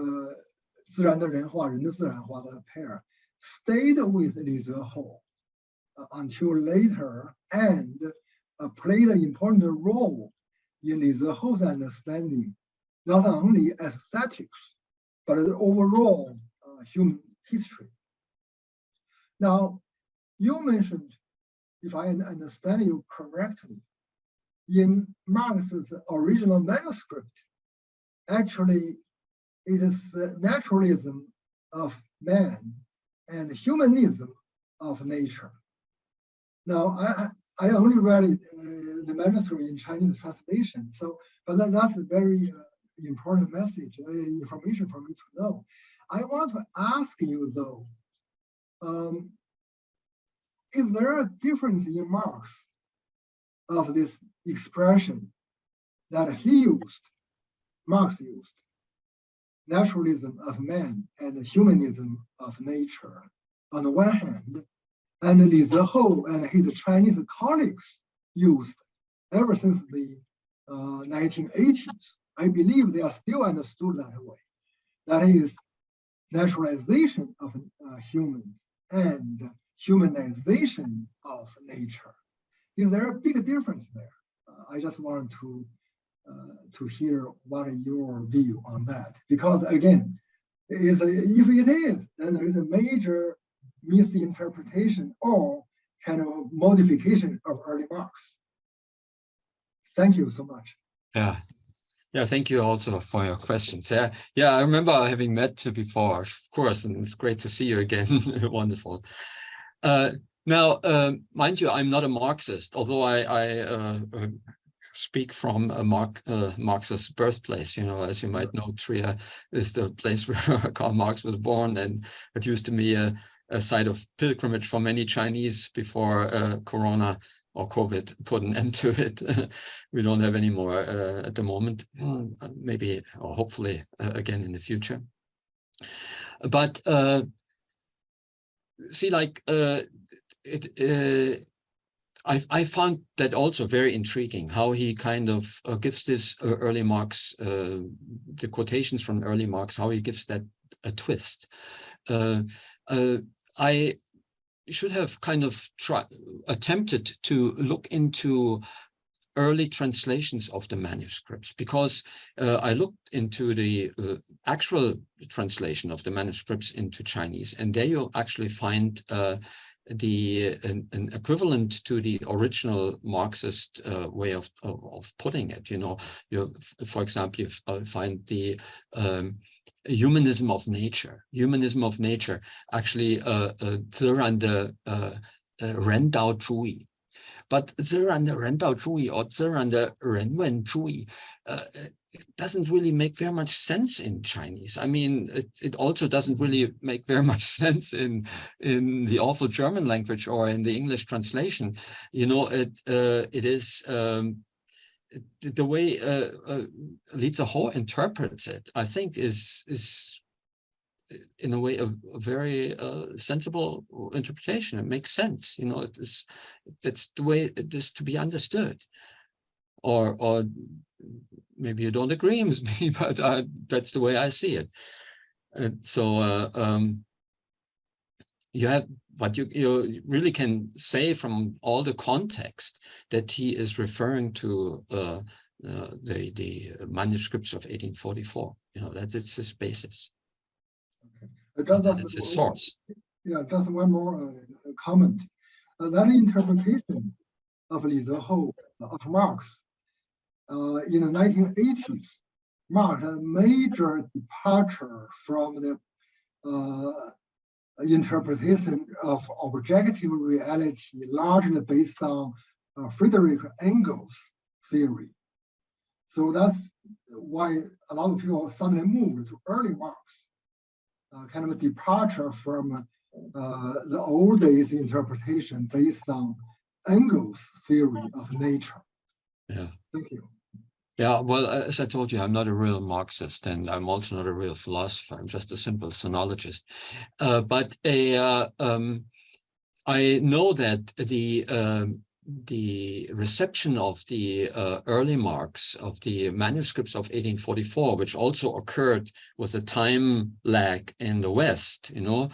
自然的人化, 人的自然化 the pair stayed with Zehou until later, and played an important role in Zehou's understanding, not only aesthetics, but overall human history. Now, you mentioned, if I understand you correctly, in Marx's original manuscript, actually it is naturalism of man and humanism of nature. Now, I only read the manuscript in Chinese translation, but that's a very important message, information for me to know. I want to ask you though, is there a difference in Marx of this expression that Marx used, naturalism of man and humanism of nature on the one hand, and Zehou and his Chinese colleagues used ever since the 1980s? I believe they are still understood that way. That is naturalization of humans and humanization of nature. Is there a big difference there? I just want to hear what is your view on that. Because again, if it is, then there is a major misinterpretation or kind of modification of early Marx. Thank you so much. Yeah, thank you also for your questions. Yeah, I remember having met you before, of course, and it's great to see you again. Wonderful. Now, mind you, I'm not a Marxist, although I speak from a Marxist birthplace. You know, as you might know, Trier is the place where Karl Marx was born, and it used to be a site of pilgrimage for many Chinese before Corona or COVID put an end to it. We don't have any more at the moment, maybe or hopefully again in the future. But see, like I found that also very intriguing, how he kind of gives this early Marx, the quotations from early Marx, how he gives that a twist. I should have kind of attempted to look into early translations of the manuscripts, because I looked into the actual translation of the manuscripts into Chinese, and there you actually find an equivalent to the original Marxist way of putting it. You know, for example, you find the humanism of nature. Humanism of nature, actually, 自然的人道主义. But 自然的人道主义 or 自然的人文主义, doesn't really make very much sense in Chinese. I mean, it also doesn't really make very much sense in the awful German language or in the English translation. You know, it is the way Li Zehou interprets it, I think, is in a way a very sensible interpretation. It makes sense. You know, that's the way it is to be understood. Or maybe you don't agree with me, but that's the way I see it. And so you have, but you really can say from all the context that he is referring to the manuscripts of 1844. You know, that it's his basis. It's his source. Yeah, just one more comment. That interpretation of Li Zehou, of Marx, in the 1980s, marked a major departure from the interpretation of objective reality largely based on Friedrich Engels' theory. So that's why a lot of people suddenly moved to early Marx, kind of a departure from the old days interpretation based on Engels' theory of nature. Yeah. Thank you. Yeah, well, as I told you, I'm not a real Marxist, and I'm also not a real philosopher. I'm just a simple sinologist. But I know that the reception of the early Marx, of the manuscripts of 1844, which also occurred with a time lag in the West, you know,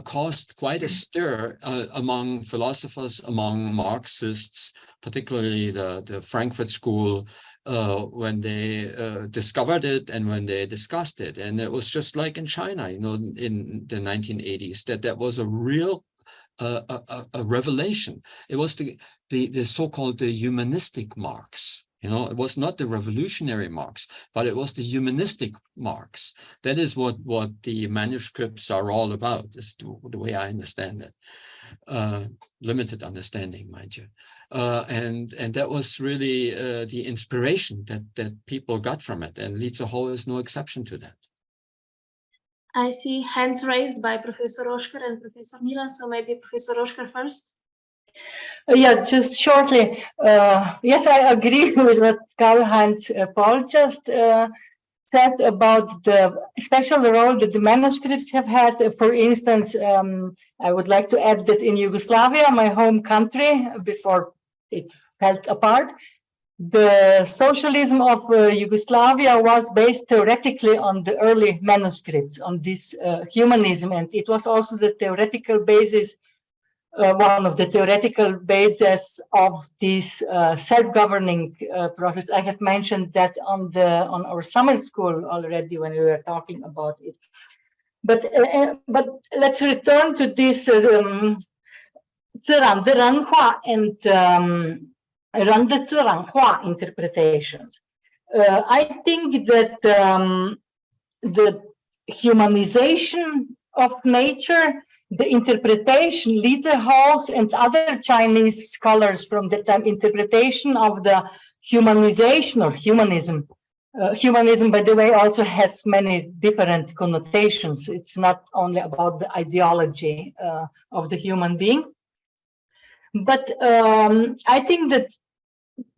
caused quite a stir among philosophers, among Marxists, particularly the Frankfurt School, when they discovered it and when they discussed it. And it was just like in China, you know, in the 1980s, that was a real a revelation. It was the so-called the humanistic Marx. You know, it was not the revolutionary Marx, but it was the humanistic Marx. That is what the manuscripts are all about, is the way I understand it. Limited understanding, mind you. And that was really the inspiration that people got from it. And Li Zehou is no exception to that. I see hands raised by Professor Rošker and Professor Milan, so maybe Professor Rošker first. Yeah, just shortly. Yes, I agree with what Karl-Heinz Pohl just said about the special role that the manuscripts have had. For instance, I would like to add that in Yugoslavia, my home country, before it fell apart, the socialism of Yugoslavia was based theoretically on the early manuscripts, on this humanism, and it was also the theoretical basis, one of the theoretical bases of this self-governing process. I have mentioned that on our summer school already when we were talking about it. But let's return to this Zheranhua and Zheranhua interpretations. I think that the humanization of nature, the interpretation, Li Zehou's and other Chinese scholars from that time, interpretation of the humanization or humanism. Humanism, by the way, also has many different connotations. It's not only about the ideology of the human being. But I think that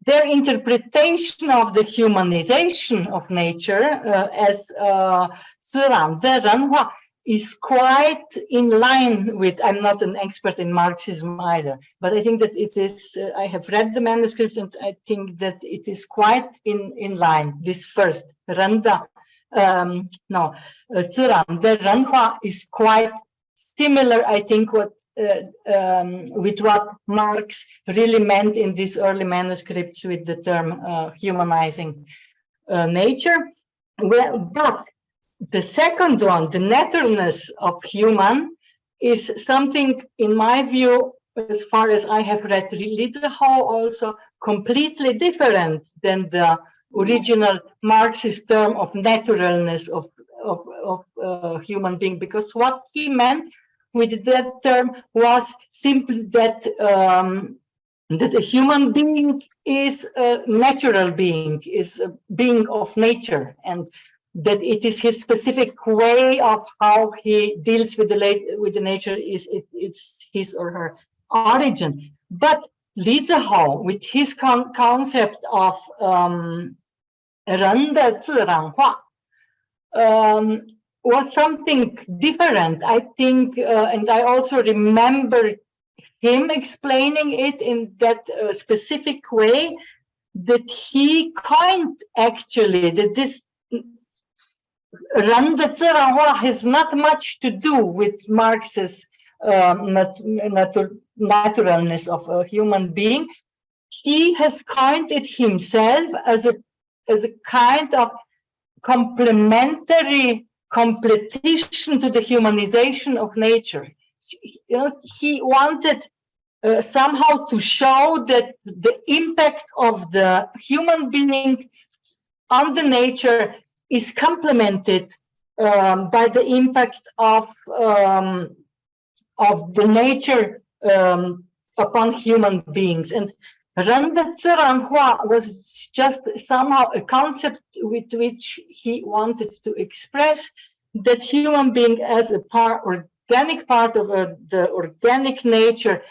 their interpretation of the humanization of nature as Zheranhua is quite in line with, I'm not an expert in Marxism either, but I think that it is, I have read the manuscripts and I think that it is quite in line, this first, Zheranhua is quite similar, I think, with what Marx really meant in these early manuscripts with the term humanizing nature. Well, but the second one, the naturalness of human, is something, in my view, as far as I have read Li Zehou, also completely different than the original Marxist term of naturalness of human being, because what he meant with that term was simply that that a human being is a natural being, is a being of nature, and that it is his specific way of how he deals with the nature it's his or her origin. But Li Zehou, with his concept of 人的自然化, was something different, I think, and I also remember him explaining it in that specific way, that he coined actually that this 人的自然化 has not much to do with Marx's naturalness of a human being. He has coined it himself as a kind of complementary completion to the humanization of nature. You know, he wanted somehow to show that the impact of the human being on the nature is complemented by the impact of the nature upon human beings. And 人的自然化 was just somehow a concept with which he wanted to express that human being as a organic part of the organic nature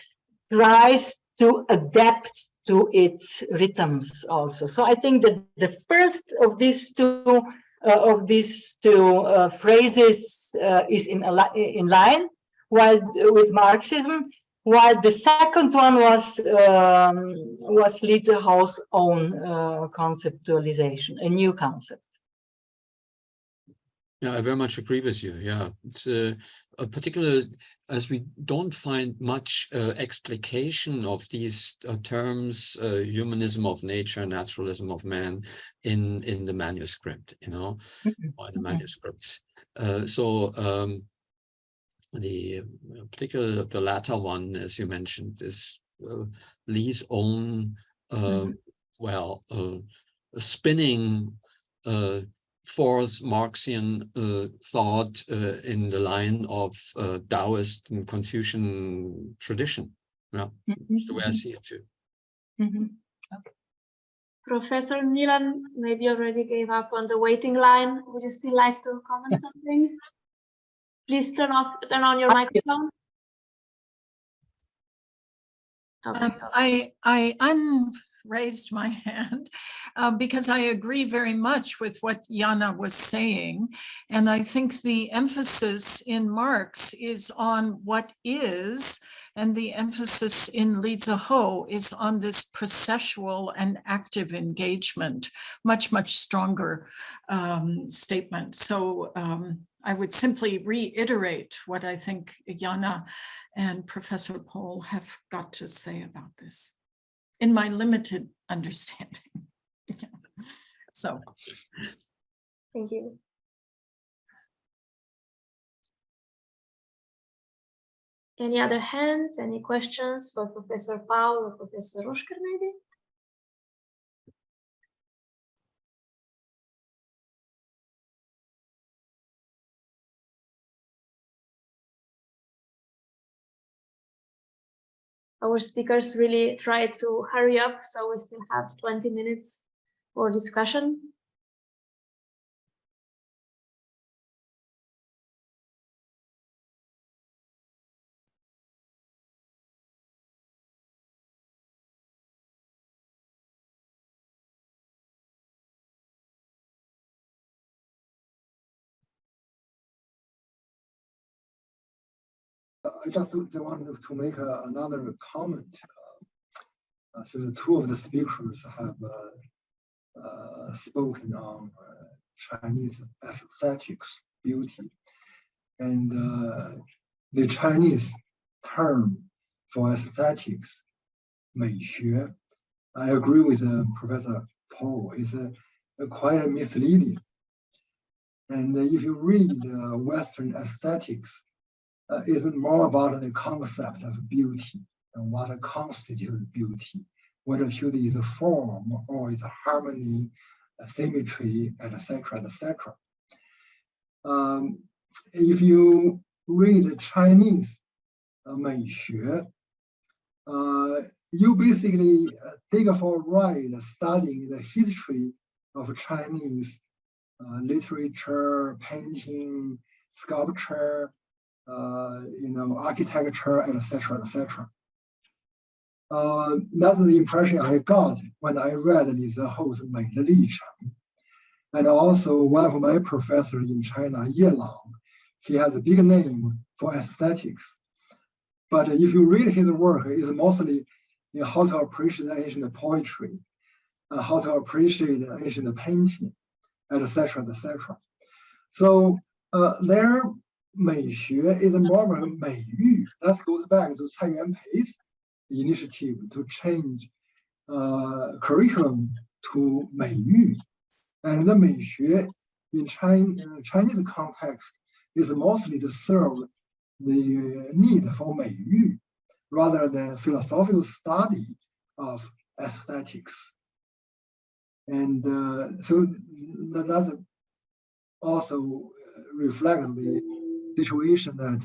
tries to adapt to its rhythms also. So I think that the first of these two phrases is in line with Marxism, while the second one was Li Zehou's own conceptualization, a new concept. Yeah, I very much agree with you. Yeah, it's particularly as we don't find much explication of these terms, humanism of nature, naturalism of man, in the manuscript, you know, or the manuscripts. The particular the latter one, as you mentioned, is Li's own spinning fourth Marxian thought in the line of Taoist and Confucian tradition. Yeah, that's the way I see it too. Okay. Professor Milan maybe already gave up on the waiting line. Would you still like to comment something? Please turn on your microphone. Okay. I unraised my hand because I agree very much with what Jana was saying. And I think the emphasis in Marx is on what is, and the emphasis in Li Zehou is on this processual and active engagement, much, much stronger statement. So I would simply reiterate what I think Jana and Professor Pohl have got to say about this, in my limited understanding. So, thank you. Any other hands? Any questions for Professor Pohl or Professor Rošker, maybe? Our speakers really tried to hurry up, so we still have 20 minutes for discussion. I just wanted to make another comment. So the two of the speakers have spoken on Chinese aesthetics, beauty, and the Chinese term for aesthetics, 美学, I agree with Professor Pohl, is quite misleading. And if you read Western aesthetics, it's more about the concept of beauty and what constitutes beauty, whether beauty is a form or is a harmony, a symmetry, etc., etc. If you read Chinese 美学, you basically take for a ride studying the history of Chinese literature, painting, sculpture, architecture, etc., etc. That's the impression I got when I read Zehou's 美的历程. And also one of my professors in China, Ye Lang, he has a big name for aesthetics. But if you read his work, it's mostly how to appreciate ancient poetry, how to appreciate ancient painting, etc., etc. So their 美学 is more of a 美育. That goes back to Cai Yuanpei's initiative to change curriculum to 美育. And the 美学 in Chinese context is mostly to serve the need for 美育 rather than philosophical study of aesthetics. And so that also reflects the situation that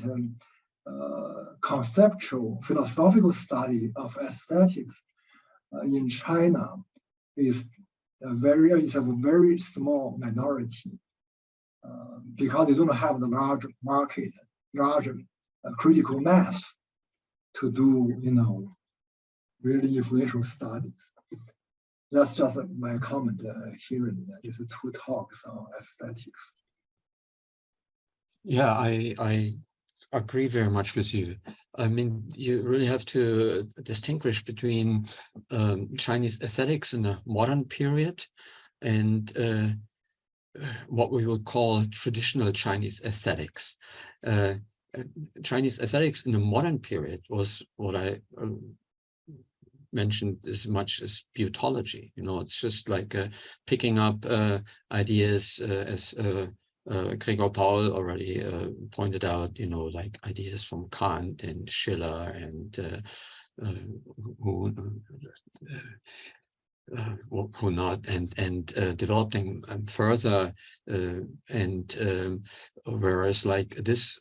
conceptual philosophical study of aesthetics in China is a very small minority because they don't have the large market, large critical mass to do, really influential studies. That's just my comment hearing these two talks on aesthetics. Yeah, I agree very much with you. I mean, you really have to distinguish between Chinese aesthetics in the modern period and what we would call traditional Chinese aesthetics. Chinese aesthetics in the modern period was what I mentioned as much as beautology. It's just like picking up ideas as Gregor Pohl already pointed out, like ideas from Kant and Schiller and who not, and developing further, whereas like this,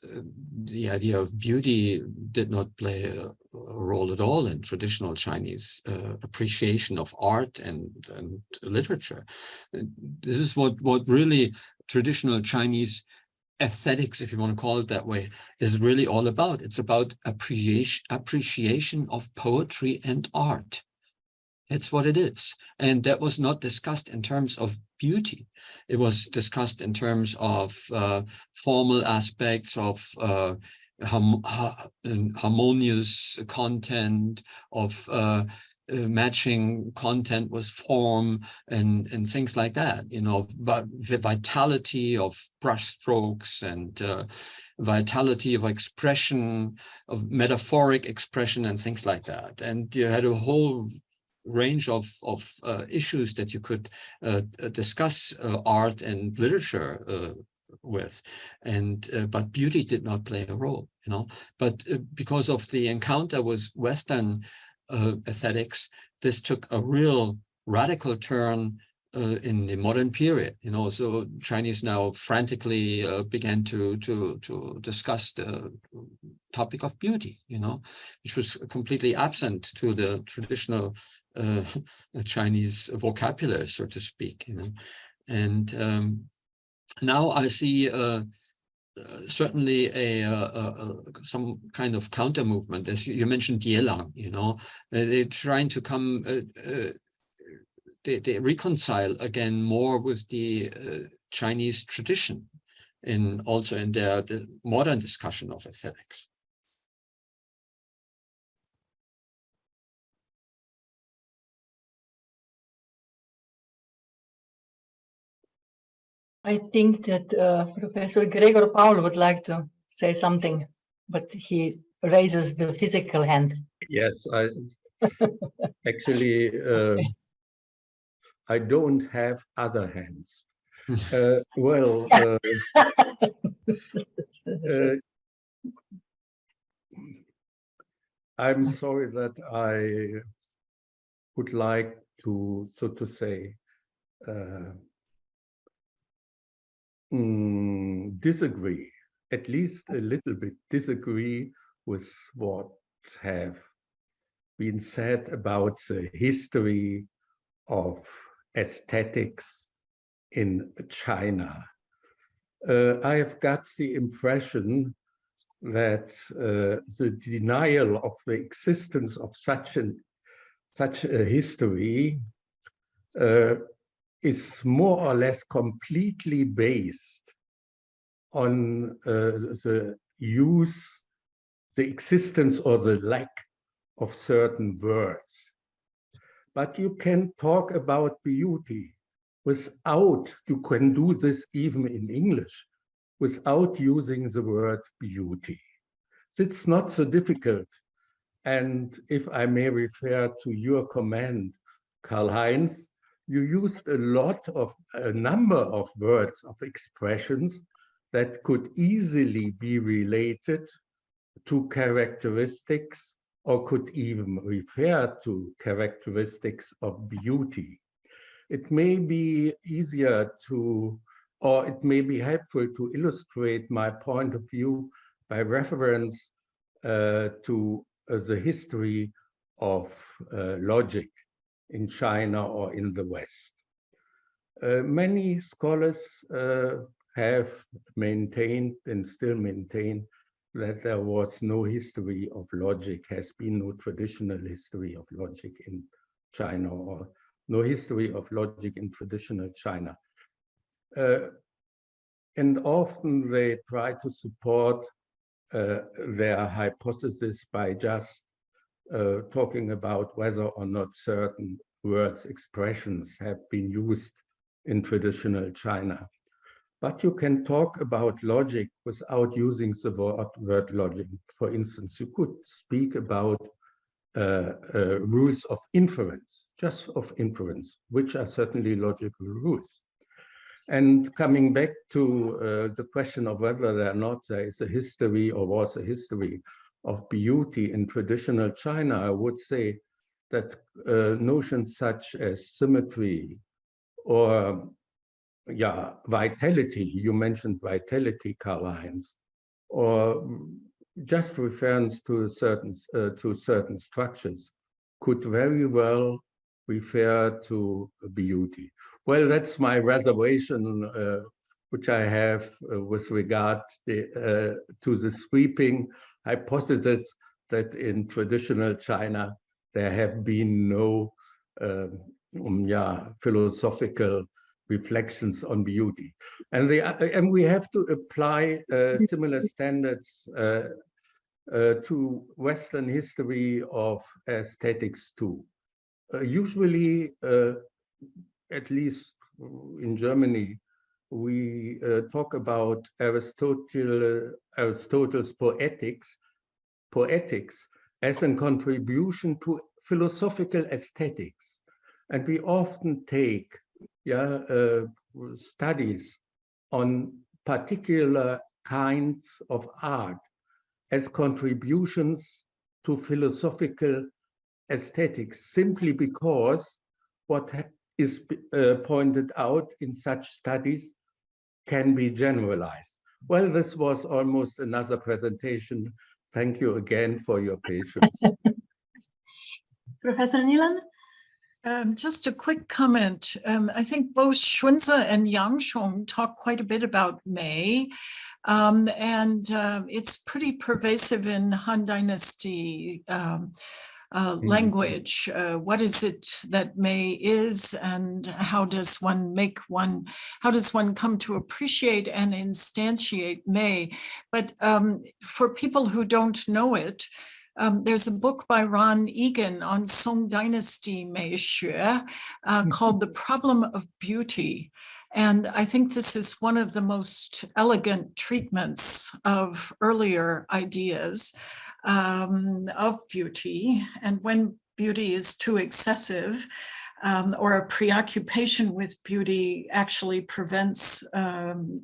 the idea of beauty did not play a role at all in traditional Chinese appreciation of art and literature. This is what really traditional Chinese aesthetics, if you want to call it that way, is really all about. It's about appreciation of poetry and art. It's what it is. And that was not discussed in terms of beauty. It was discussed in terms of formal aspects of harmonious content, of matching content with form and things like that, but the vitality of brushstrokes and vitality of expression, of metaphoric expression and things like that. And you had a whole range of issues that you could discuss art and literature with, and but beauty did not play a role, but because of the encounter with Western aesthetics, this took a real radical turn in the modern period. So Chinese now frantically began to discuss the topic of beauty, which was completely absent to the traditional Chinese vocabulary, so to speak. And now I see certainly some kind of counter movement, as you mentioned, Ye Lang. They're trying to come. They reconcile again more with the Chinese tradition, also in the modern discussion of aesthetics. I think that Professor Gregor Pohl would like to say something, but he raises the physical hand. Yes, actually, I don't have other hands. I'm sorry that I would like to, so to say, disagree, at least a little bit disagree with what have been said about the history of aesthetics in China. I have got the impression that the denial of the existence of such a history is more or less completely based on the existence or the lack of certain words. But you can talk about beauty without, you can do this even in English, without using the word beauty. It's not so difficult. And if I may refer to your comment, Karl-Heinz, you used a number of words, of expressions that could easily be related to characteristics or could even refer to characteristics of beauty. It may be easier to, or it may be helpful to illustrate my point of view by reference to the history of logic in China or in the West. Many scholars have maintained and still maintain that there was no history of logic, has been no traditional history of logic in China, or no history of logic in traditional China. And often they try to support their hypothesis by just talking about whether or not certain words, expressions have been used in traditional China. But you can talk about logic without using the word logic. For instance, you could speak about rules of inference, just of inference, which are certainly logical rules. And coming back to the question of whether or not there is a history or was a history of beauty in traditional China, I would say that notions such as symmetry or vitality, you mentioned vitality, Karl-Heinz, or just reference to certain structures could very well refer to beauty. Well, that's my reservation, which I have with regard to the sweeping hypothesis that in traditional China there have been no philosophical reflections on beauty, and we have to apply similar standards to Western history of aesthetics too. Usually, at least in Germany, we talk about Aristotle's poetics as a contribution to philosophical aesthetics, and we often take studies on particular kinds of art as contributions to philosophical aesthetics, simply because what is pointed out in such studies can be generalized. Well, this was almost another presentation. Thank you again for your patience. Professor Nilan? Just a quick comment. I think both Xunzi and Yang Shong talk quite a bit about Mei, and it's pretty pervasive in Han Dynasty language. What is it that Mei is, and how does one come to appreciate and instantiate Mei? But for people who don't know it, there's a book by Ron Egan on Song Dynasty Mei Xue called The Problem of Beauty. And I think this is one of the most elegant treatments of earlier ideas of beauty. And when beauty is too excessive, or a preoccupation with beauty actually prevents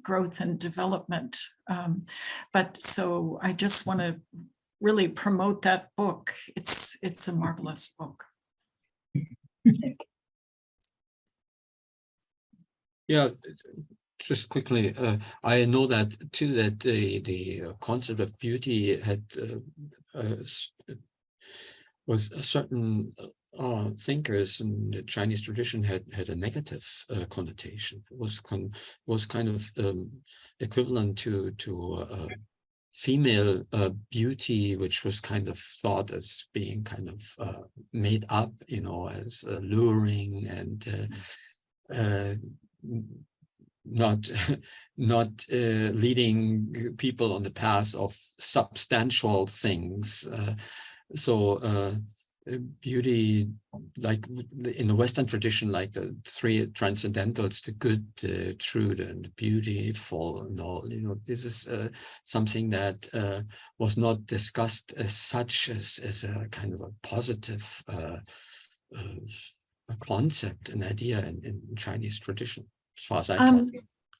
growth and development. But so I just want to really promote that book. It's a marvelous book. Yeah, just quickly, I know that too, that the concept of beauty had was certain thinkers in the Chinese tradition had a negative connotation. It was kind of equivalent to female beauty, which was kind of thought as being kind of made up, you know, as alluring and not leading people on the path of substantial things. Beauty, like in the Western tradition, like the three transcendentals, the good, the true, and the beautiful, and all, you know, this is something that was not discussed as such as a kind of a positive a concept, an idea in Chinese tradition, as far as I can.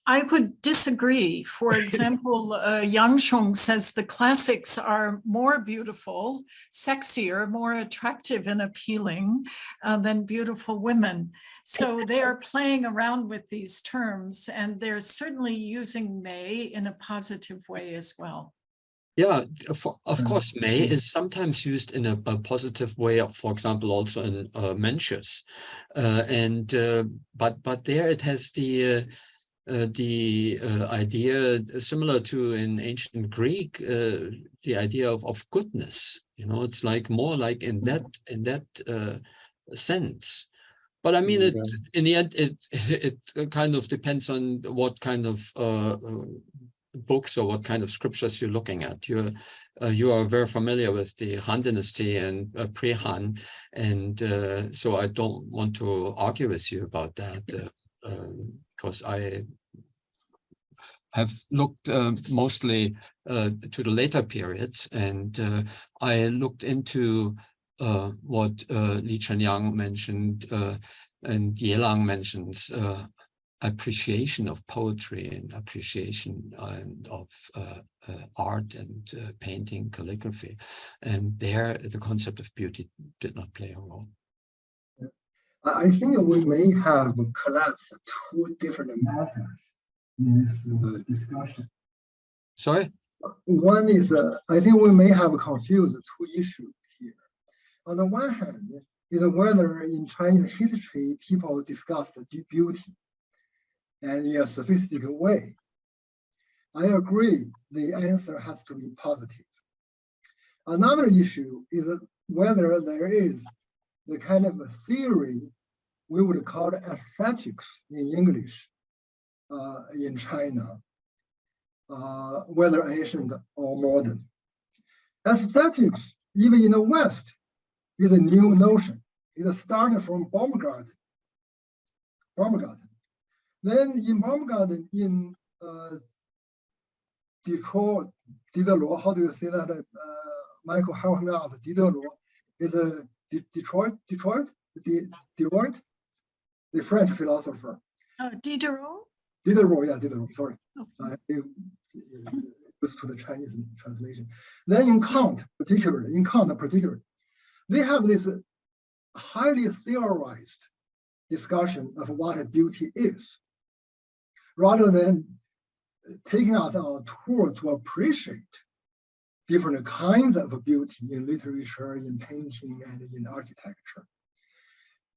I would disagree. For example, Yang Sheng says the classics are more beautiful, sexier, more attractive and appealing than beautiful women. So they are playing around with these terms, and they're certainly using May in a positive way as well. Yeah, of course, May is sometimes used in a positive way, for example, also in Mencius. But there it has the idea similar to in ancient Greek, the idea of goodness. You know, it's like more like in that sense. But I mean, in the end, it kind of depends on what kind of books or what kind of scriptures you're looking at. You are very familiar with the Han Dynasty and pre-Han, and so I don't want to argue with you about that. Because I have looked mostly to the later periods, and I looked into what Li Chenyang mentioned and Yelang mentions, appreciation of poetry and appreciation of art and painting, calligraphy, and there the concept of beauty did not play a role. I think we may have collapsed two different matters in this discussion. Sorry? One is, I think we may have confused two issues here. On the one hand, is whether in Chinese history people discussed beauty and in a sophisticated way. I agree the answer has to be positive. Another issue is whether there is the kind of a theory we would call aesthetics in English in China, whether ancient or modern. Aesthetics, even in the West, is a new notion. It started from Baumgarten. Then in Baumgarten, in Detroit, Diderot, how do you say that? Michael help me out. Diderot is a Detroit, the French philosopher. Diderot? Diderot, yeah, Diderot, sorry. Okay. Used to the Chinese translation. Then in Kant, particularly, they have this highly theorized discussion of what a beauty is, rather than taking us on a tour to appreciate different kinds of beauty in literature, in painting, and in architecture.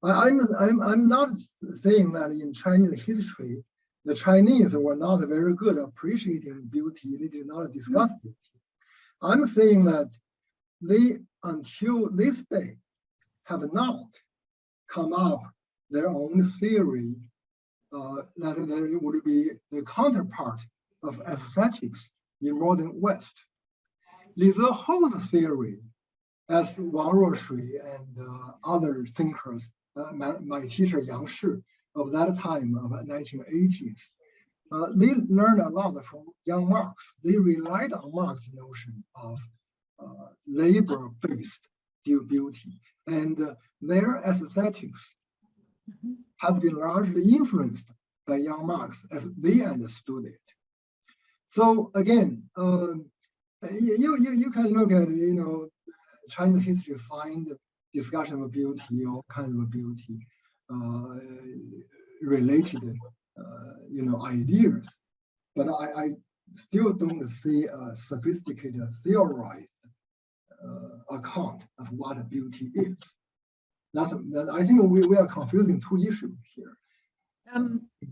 I'm not saying that in Chinese history, the Chinese were not very good at appreciating beauty. They did not discuss beauty. I'm saying that they, until this day, have not come up their own theory that there would be the counterpart of aesthetics in modern West. Zehou's theory, as Wang Rošker and other thinkers, my teacher Yang Shi of that time, of 1980s, they learned a lot from young Marx. They relied on Marx's notion of labor-based beauty, and their aesthetics has been largely influenced by young Marx as they understood it. So again, you can look at, you know, Chinese history, find discussion of beauty, all kinds of beauty related, you know, ideas. But I still don't see a sophisticated, theorized account of what beauty is. I think we are confusing two issues here.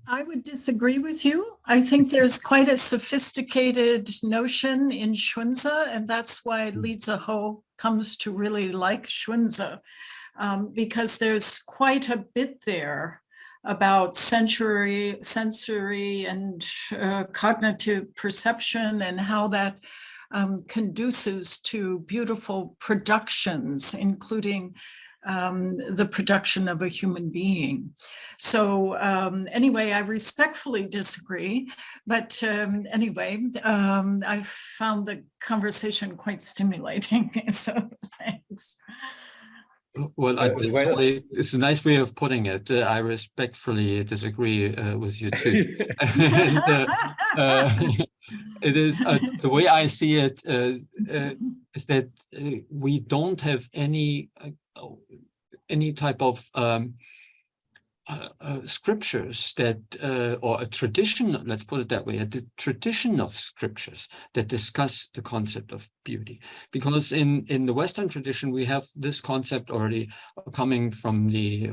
I would disagree with you. I think there's quite a sophisticated notion in Xunzi, and that's why Li Zehou comes to really like Xunzi, because there's quite a bit there about sensory and cognitive perception and how that conduces to beautiful productions, including the production of a human being. So anyway, I respectfully disagree, but anyway, I found the conversation quite stimulating, so thanks. Well, it's a nice way of putting it. I respectfully disagree with you too. And, it is the way I see it is that we don't have any type of scriptures that, or a tradition, let's put it that way, a tradition of scriptures that discuss the concept of beauty. Because in the Western tradition, we have this concept already coming from the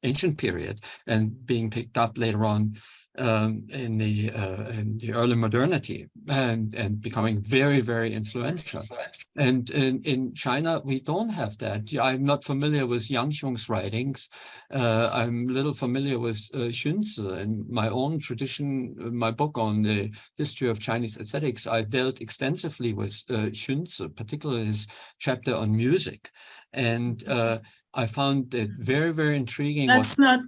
ancient period and being picked up later on in the early modernity and becoming very, very influential. And in China, we don't have that. I'm not familiar with Yang Xiong's writings. I'm a little familiar with Xunzi and my own tradition. My book on the history of Chinese aesthetics, I dealt extensively with Xunzi, particularly his chapter on music. And I found it very, very intriguing. That's not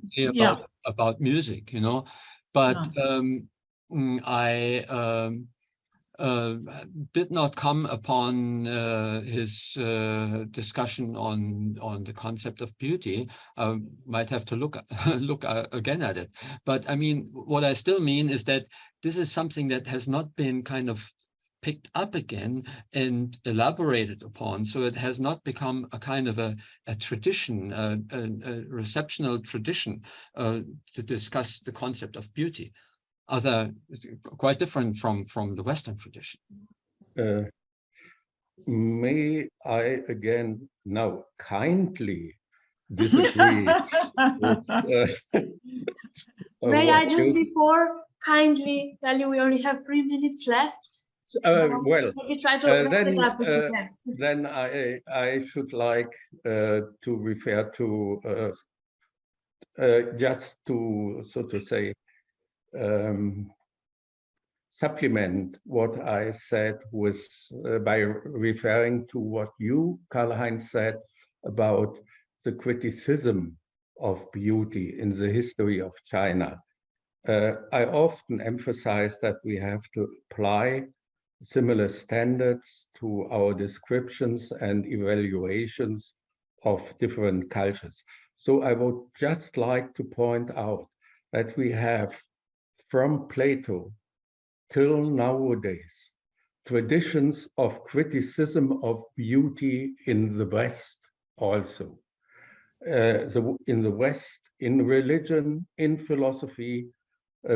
about music, you know. But I did not come upon his discussion on the concept of beauty. Might have to look again at it. But I mean, what I still mean is that this is something that has not been kind of picked up again and elaborated upon. So it has not become a kind of a tradition, a receptional tradition to discuss the concept of beauty. Quite different from the Western tradition. May I again now kindly disagree with, may I just before kindly tell you we only have 3 minutes left? Well, try to then I should like to refer to just to, so to say, supplement what I said with by referring to what you, Karl-Heinz, said about the criticism of beauty in the history of China. I often emphasize that we have to apply similar standards to our descriptions and evaluations of different cultures. So I would just like to point out that we have, from Plato till nowadays, traditions of criticism of beauty in the West also. In the West, in religion, in philosophy,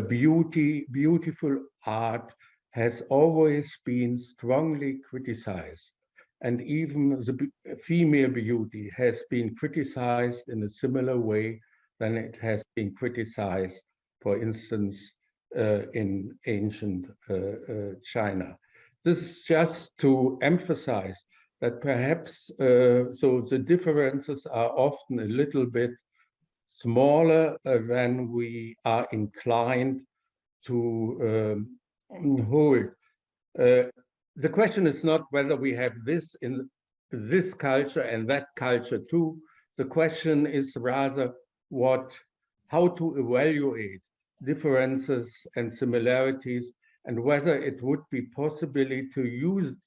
beautiful art has always been strongly criticized. And even the female beauty has been criticized in a similar way than it has been criticized, for instance, in ancient China. This is just to emphasize that perhaps, so the differences are often a little bit smaller than we are inclined to hold. The question is not whether we have this in this culture and that culture too. The question is rather how to evaluate differences and similarities, and whether it would be possible to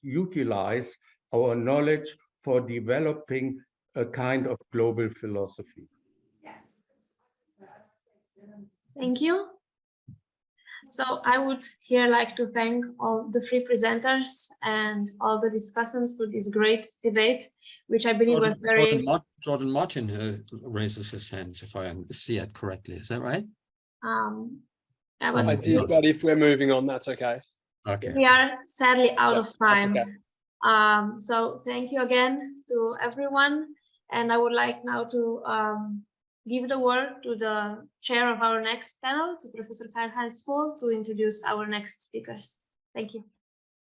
utilize our knowledge for developing a kind of global philosophy. Thank you. So I would here like to thank all the 3 presenters and all the discussants for this great debate, which I believe was very... Jordan Martin raises his hands, if I see it correctly. Is that right? I did, but if we're moving on, that's okay. Okay. We are sadly out of time. Okay. So thank you again to everyone. And I would like now to give the word to the chair of our next panel, to Professor Karl-Heinz Pohl, to introduce our next speakers. Thank you.